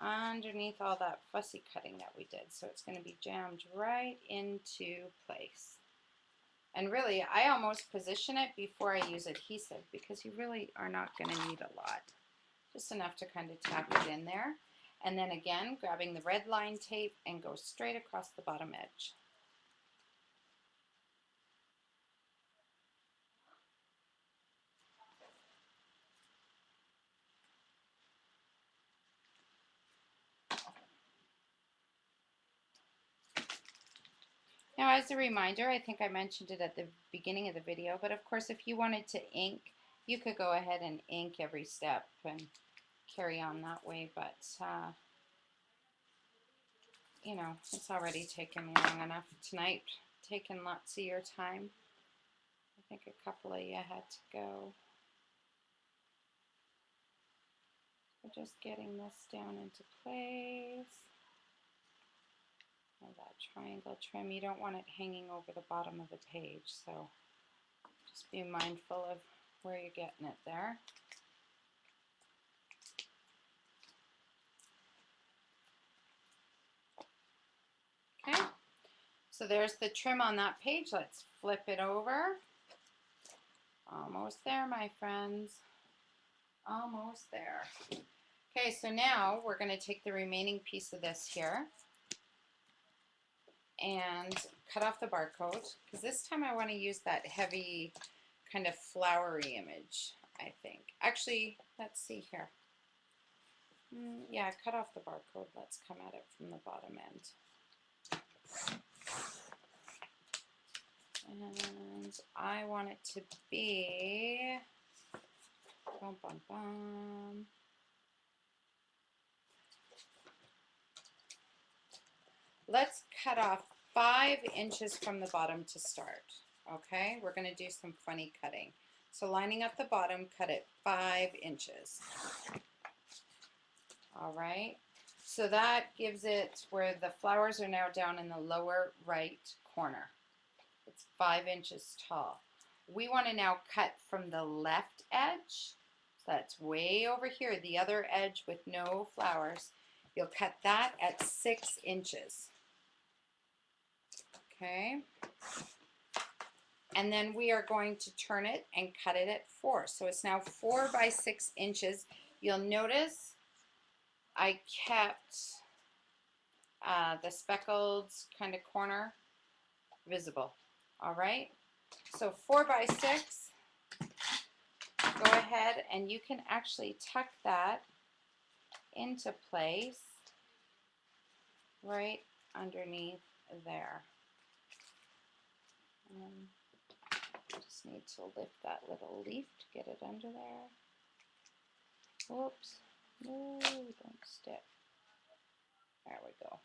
underneath all that fussy cutting that we did. So it's going to be jammed right into place. And really, I almost position it before I use adhesive because you really are not going to need a lot. Just enough to kind of tap it in there. And then again, grabbing the red line tape and go straight across the bottom edge. Now, as a reminder, I think I mentioned it at the beginning of the video, but of course, if you wanted to ink, you could go ahead and ink every step and carry on that way, but you know, it's already taken long enough tonight, taken lots of your time. I think a couple of you had to go. We're just getting this down into place. And that triangle trim, you don't want it hanging over the bottom of the page, so just be mindful of where you're getting it there. Okay, so there's the trim on that page. Let's flip it over. Almost there, my friends. Almost there. Okay, so now we're going to take the remaining piece of this here and cut off the barcode, because this time I want to use that heavy kind of flowery image, I think. Actually, let's see here. Yeah, cut off the barcode. Let's come at it from the bottom end. And I want it to be, bum, bum, bum. Let's cut off 5 inches from the bottom to start. Okay, we're going to do some funny cutting. So lining up the bottom, cut it 5 inches. All right, so that gives it where the flowers are now down in the lower right corner. It's 5 inches tall. We want to now cut from the left edge. So that's way over here, the other edge with no flowers. You'll cut that at 6 inches. Okay. And then we are going to turn it and cut it at 4. So it's now 4 by 6 inches. You'll notice I kept the speckled kind of corner visible. All right. So 4 by 6. Go ahead and you can actually tuck that into place right underneath there. Just need to lift that little leaf to get it under there. Whoops. No, don't stick. There we go.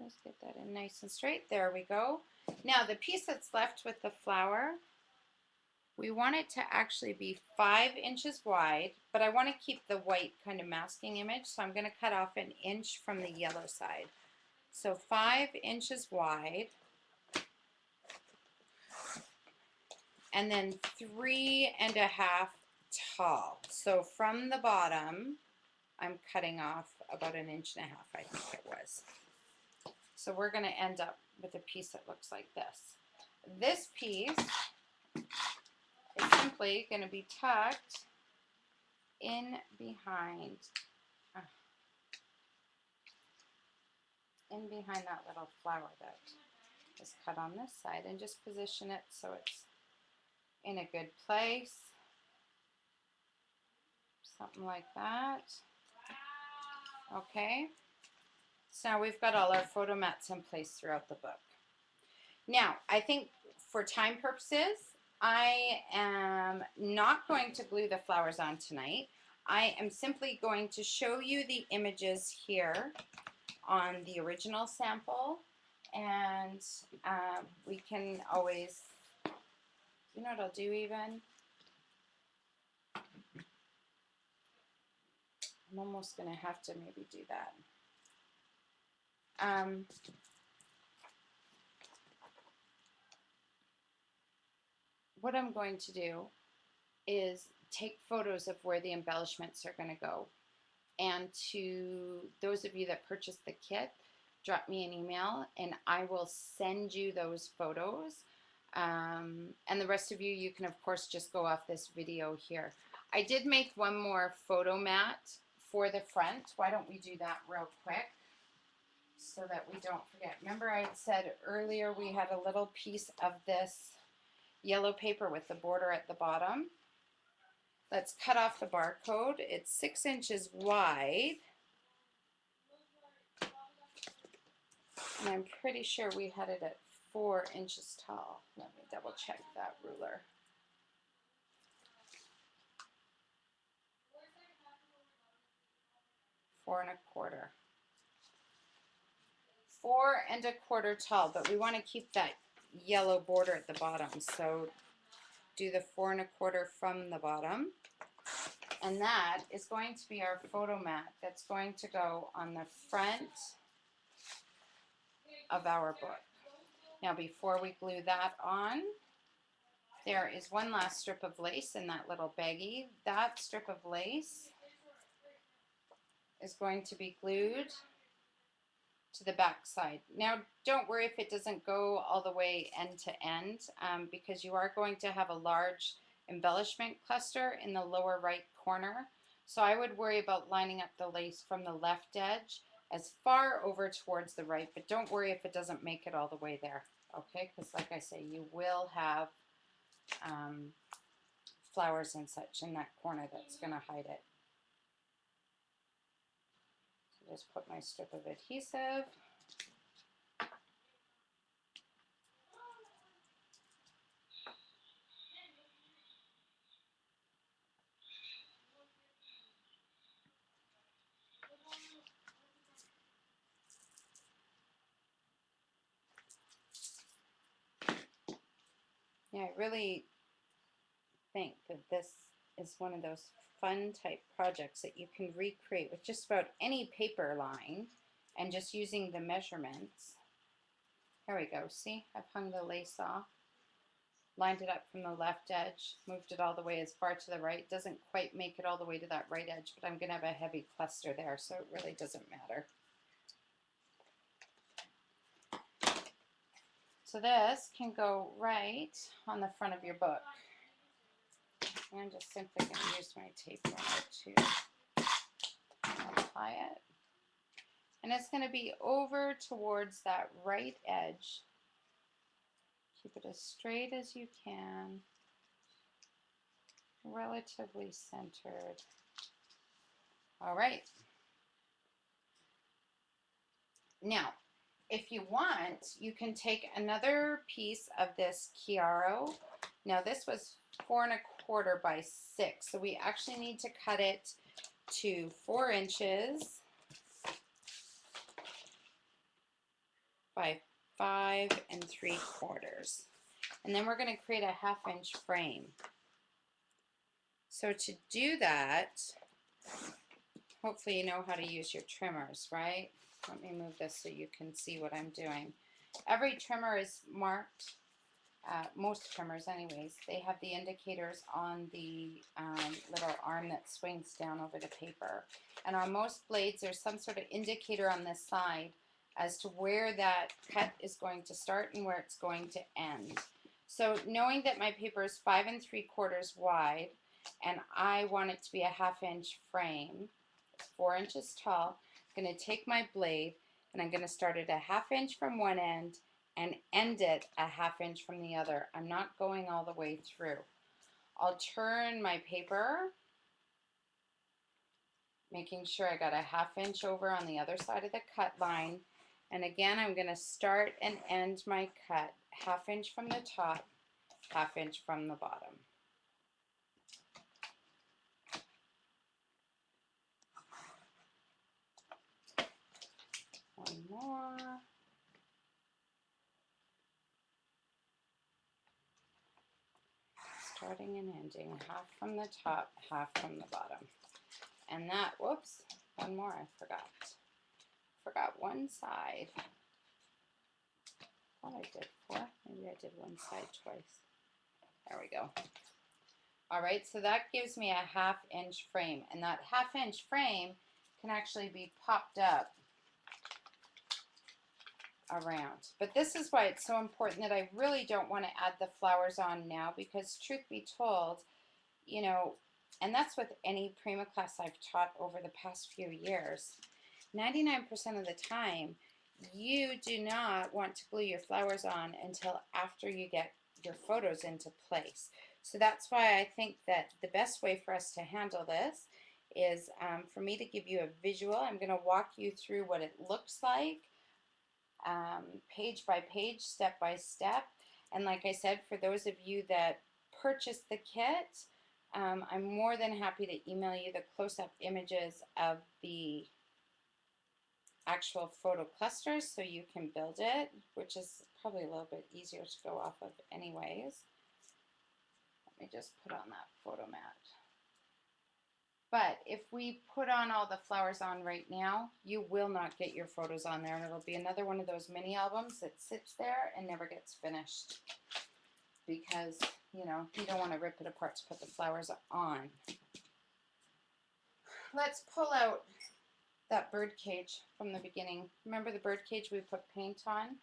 Let's get that in nice and straight. There we go. Now the piece that's left with the flower, we want it to actually be 5 inches wide, but I want to keep the white kind of masking image, so I'm going to cut off 1 inch from the yellow side. So 5 inches wide, and then 3.5 tall. So from the bottom, I'm cutting off about 1.5 inches, I think it was. So we're going to end up with a piece that looks like this. This piece is simply going to be tucked in behind that little flower that is cut on this side, and just position it so it's in a good place. Something like that. Okay. So now we've got all our photo mats in place throughout the book. Now, I think for time purposes, I am not going to glue the flowers on tonight. I am simply going to show you the images here on the original sample, and we can always, you know what I'll do even? I'm almost going to have to maybe do that. What I'm going to do is take photos of where the embellishments are going to go. And to those of you that purchased the kit, drop me an email and I will send you those photos. And the rest of you, you can of course just go off this video here. I did make one more photo mat for the front. Why don't we do that real quick so that we don't forget. Remember I had said earlier we had a little piece of this yellow paper with the border at the bottom. Let's cut off the barcode. It's 6 inches wide. And I'm pretty sure we had it at 4 inches tall. Let me double check that ruler. Four and a quarter. 4.25 tall, but we want to keep that yellow border at the bottom. So do the 4.25 from the bottom. And that is going to be our photo mat that's going to go on the front of our book. Now before we glue that on, there is one last strip of lace in that little baggie. That strip of lace is going to be glued to the back side. Now don't worry if it doesn't go all the way end to end, because you are going to have a large embellishment cluster in the lower right corner. So I would worry about lining up the lace from the left edge as far over towards the right, but don't worry if it doesn't make it all the way there, okay? Because like I say, you will have flowers and such in that corner that's going to hide it. So just put my strip of adhesive. Yeah, I really think that this is one of those fun type projects that you can recreate with just about any paper line and just using the measurements. Here we go. See, I've hung the lace off, lined it up from the left edge, moved it all the way as far to the right. Doesn't quite make it all the way to that right edge, but I'm going to have a heavy cluster there, so it really doesn't matter. So this can go right on the front of your book. I'm just simply going to use my tape runner to apply it. And it's going to be over towards that right edge. Keep it as straight as you can, relatively centered. All right. Now, if you want, you can take another piece of this Chiaro. Now this was 4 1/4 by 6, so we actually need to cut it to 4 inches by 5 3/4. And then we're going to create a 1/2 inch frame. So to do that, hopefully you know how to use your trimmers, right? Let me move this so you can see what I'm doing. Every trimmer is marked, most trimmers anyways. They have the indicators on the little arm that swings down over the paper. And on most blades there's some sort of indicator on this side as to where that cut is going to start and where it's going to end. So knowing that my paper is 5 3/4 wide and I want it to be a 1/2 inch frame, it's 4 inches tall, I'm going to take my blade and I'm going to start at a 1/2 inch from one end and end it a 1/2 inch from the other. I'm not going all the way through. I'll turn my paper, making sure I got a 1/2 inch over on the other side of the cut line. And again, I'm going to start and end my cut 1/2 inch from the top, 1/2 inch from the bottom. One more. Starting and ending, 1/2 from the top, 1/2 from the bottom. And that, whoops, one more I forgot. Forgot one side. I thought I did 4. Maybe I did one side twice. There we go. All right, so that gives me a 1/2 inch frame. And that 1/2 inch frame can actually be popped up around. But this is why it's so important that I really don't want to add the flowers on now, because truth be told, you know, and that's with any Prima class I've taught over the past few years, 99% of the time you do not want to glue your flowers on until after you get your photos into place. So that's why I think that the best way for us to handle this is for me to give you a visual. I'm going to walk you through what it looks like, page by page, step by step. And like I said, for those of you that purchase the kit, I'm more than happy to email you the close-up images of the actual photo clusters so you can build it, which is probably a little bit easier to go off of anyways. Let me just put on that photo mat. But if we put on all the flowers on right now, you will not get your photos on there, and it'll be another one of those mini albums that sits there and never gets finished because, you know, you don't want to rip it apart to put the flowers on. Let's pull out that bird cage from the beginning. Remember the bird cage we put paint on?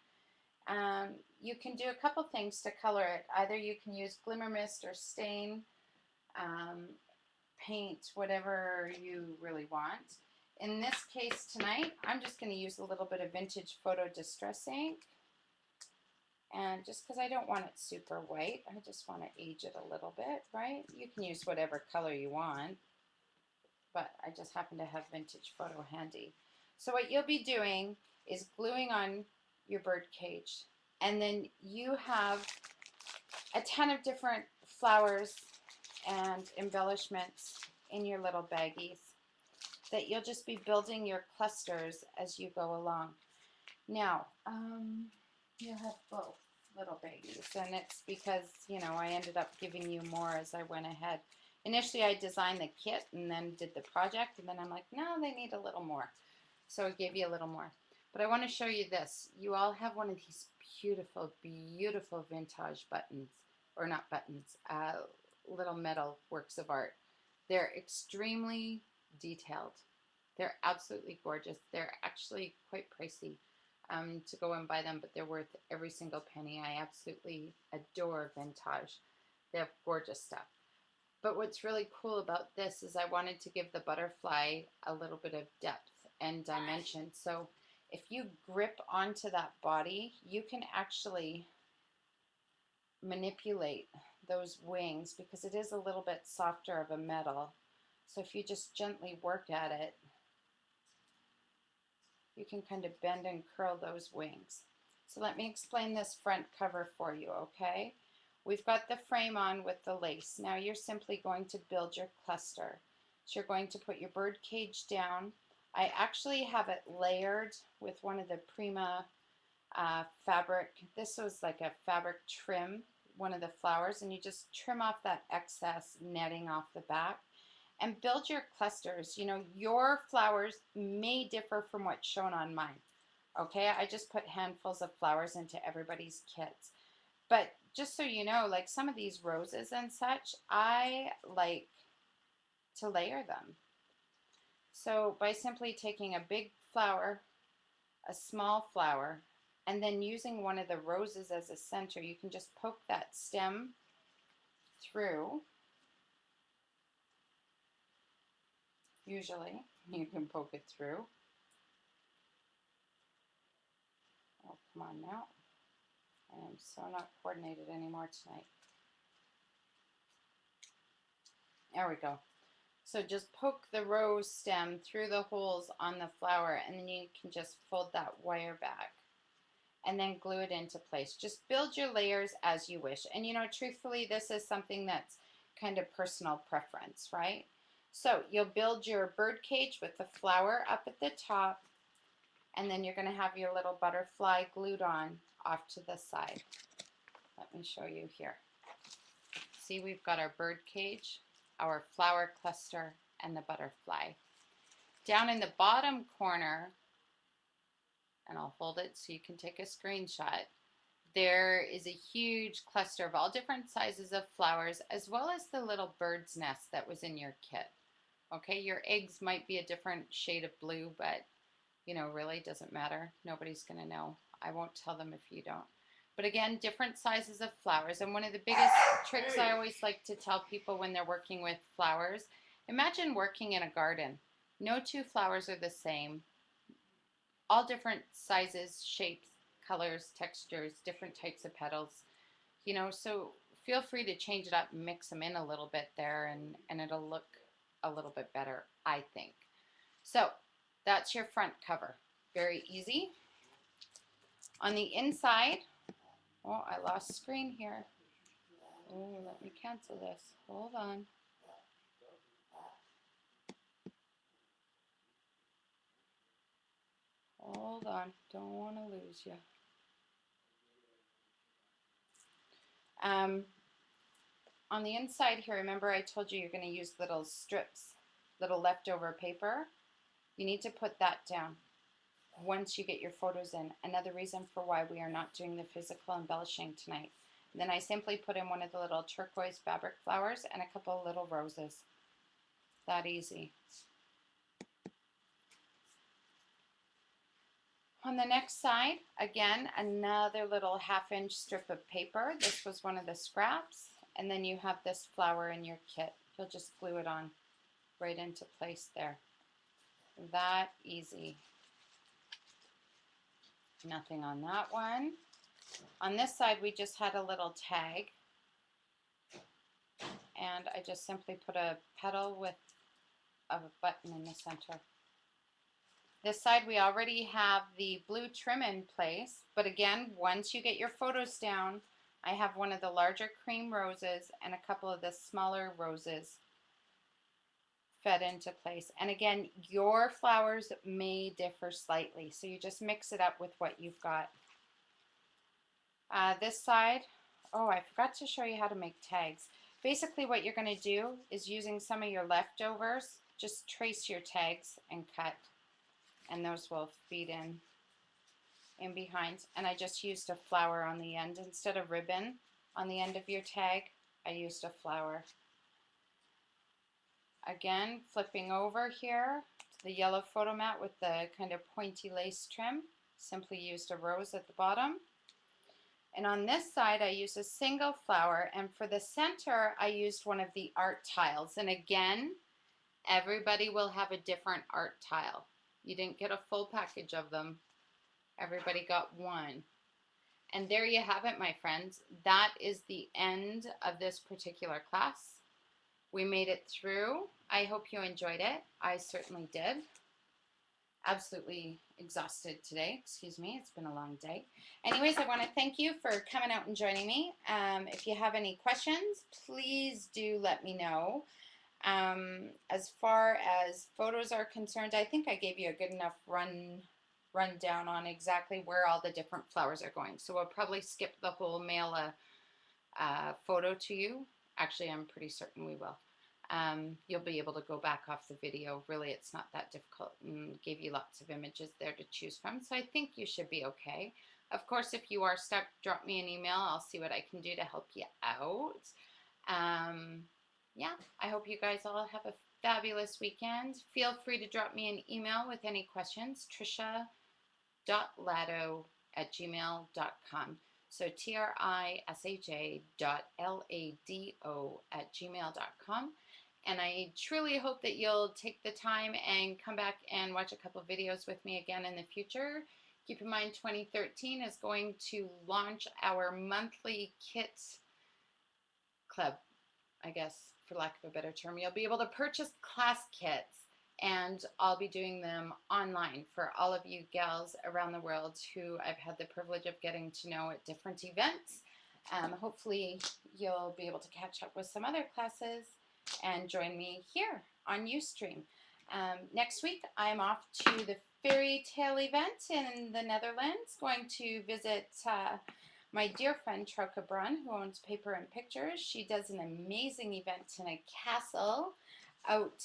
You can do a couple things to color it. Either you can use glimmer mist or stain, paint, whatever you really want. In this case tonight, I'm just going to use a little bit of vintage photo distress ink. And just because I don't want it super white, I just want to age it a little bit, right? You can use whatever color you want, but I just happen to have vintage photo handy. So what you'll be doing is gluing on your bird cage, and then you have a ton of different flowers and embellishments in your little baggies that you'll just be building your clusters as you go along. Now, you have both little baggies, and it's because, you know, I ended up giving you more as I went ahead. Initially, I designed the kit and then did the project, and then I'm like, no, they need a little more. So I gave you a little more. But I want to show you this. You all have one of these beautiful, beautiful vintage buttons, or not buttons, little metal works of art. They're extremely detailed. They're absolutely gorgeous. They're actually quite pricey to go and buy them, but they're worth every single penny. I absolutely adore vintage. They have gorgeous stuff. But what's really cool about this is I wanted to give the butterfly a little bit of depth and dimension. So if you grip onto that body, you can actually manipulate those wings because it is a little bit softer of a metal. So if you just gently work at it, you can kind of bend and curl those wings. So let me explain this front cover for you, okay? We've got the frame on with the lace. Now you're simply going to build your cluster. So you're going to put your bird cage down. I actually have it layered with one of the Prima fabric. This was like a fabric trim, one of the flowers, and you just trim off that excess netting off the back and build your clusters. You know, your flowers may differ from what's shown on mine. Okay, I just put handfuls of flowers into everybody's kits. But just so you know, like some of these roses and such, I like to layer them. So by simply taking a big flower, a small flower, and then using one of the roses as a center, you can just poke that stem through. Usually, you can poke it through. Oh, come on now. I am so not coordinated anymore tonight. There we go. So just poke the rose stem through the holes on the flower, and then you can just fold that wire back and then glue it into place. Just build your layers as you wish. And you know, truthfully, this is something that's kind of personal preference, right? So you'll build your bird cage with the flower up at the top, and then you're going to have your little butterfly glued on off to the side. Let me show you here. See, we've got our bird cage, our flower cluster, and the butterfly. Down in the bottom corner, and I'll hold it so you can take a screenshot, there is a huge cluster of all different sizes of flowers, as well as the little bird's nest that was in your kit. Okay, your eggs might be a different shade of blue, but you know, really doesn't matter. Nobody's going to know. I won't tell them if you don't. But again, different sizes of flowers. And one of the biggest tricks I always like to tell people when they're working with flowers, imagine working in a garden. No two flowers are the same. All different sizes, shapes, colors, textures, different types of petals. You know, so feel free to change it up and mix them in a little bit there, and it'll look a little bit better, I think. So that's your front cover. Very easy. On the inside, oh, I lost screen here. Oh, let me cancel this. Hold on. Hold on. Don't want to lose you. On the inside here, remember I told you you're going to use little strips, little leftover paper. You need to put that down once you get your photos in. Another reason for why we are not doing the physical embellishing tonight. And then I simply put in one of the little turquoise fabric flowers and a couple of little roses. That easy. On the next side, again, another little 1/2-inch strip of paper. This was one of the scraps. And then you have this flower in your kit. You'll just glue it on right into place there. That easy. Nothing on that one. On this side, we just had a little tag, and I just simply put a petal with a button in the center. This side, we already have the blue trim in place, but again, once you get your photos down, I have one of the larger cream roses and a couple of the smaller roses fed into place. And again, your flowers may differ slightly, so you just mix it up with what you've got. This side, oh, I forgot to show you how to make tags. Basically what you're going to do is, using some of your leftovers, just trace your tags and cut, and those will feed in behind. And I just used a flower on the end instead of ribbon on the end of your tag. I used a flower. Again, flipping over here to the yellow photo mat with the kind of pointy lace trim, simply used a rose at the bottom. And on this side, I used a single flower, and for the center, I used one of the art tiles. And again, everybody will have a different art tile. You didn't get a full package of them. Everybody got one. And there you have it, my friends. That is the end of this particular class. We made it through. I hope you enjoyed it. I certainly did. Absolutely exhausted today. Excuse me, it's been a long day. Anyways, I want to thank you for coming out and joining me. If you have any questions, please do let me know. As far as photos are concerned, I think I gave you a good enough rundown on exactly where all the different flowers are going. So we'll probably skip the whole mail a photo to you. Actually, I'm pretty certain we will. You'll be able to go back off the video. Really, it's not that difficult, and gave you lots of images there to choose from. So I think you should be okay. Of course, if you are stuck, drop me an email. I'll see what I can do to help you out. Yeah, I hope you guys all have a fabulous weekend. Feel free to drop me an email with any questions. Trisha.lado@gmail.com. So trisha.lado@gmail.com. And I truly hope that you'll take the time and come back and watch a couple videos with me again in the future. Keep in mind, 2013 is going to launch our monthly kits club, I guess, for lack of a better term. You'll be able to purchase class kits, and I'll be doing them online for all of you gals around the world who I've had the privilege of getting to know at different events. Hopefully you'll be able to catch up with some other classes and join me here on Ustream. Next week, I'm off to the fairy tale event in the Netherlands, going to visit my dear friend Troke Brun, who owns Paper and Pictures. She does an amazing event in a castle out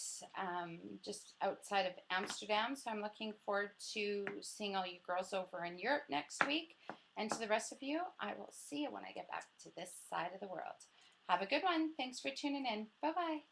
just outside of Amsterdam. So I'm looking forward to seeing all you girls over in Europe next week. And to the rest of you, I will see you when I get back to this side of the world. Have a good one. Thanks for tuning in. Bye-bye.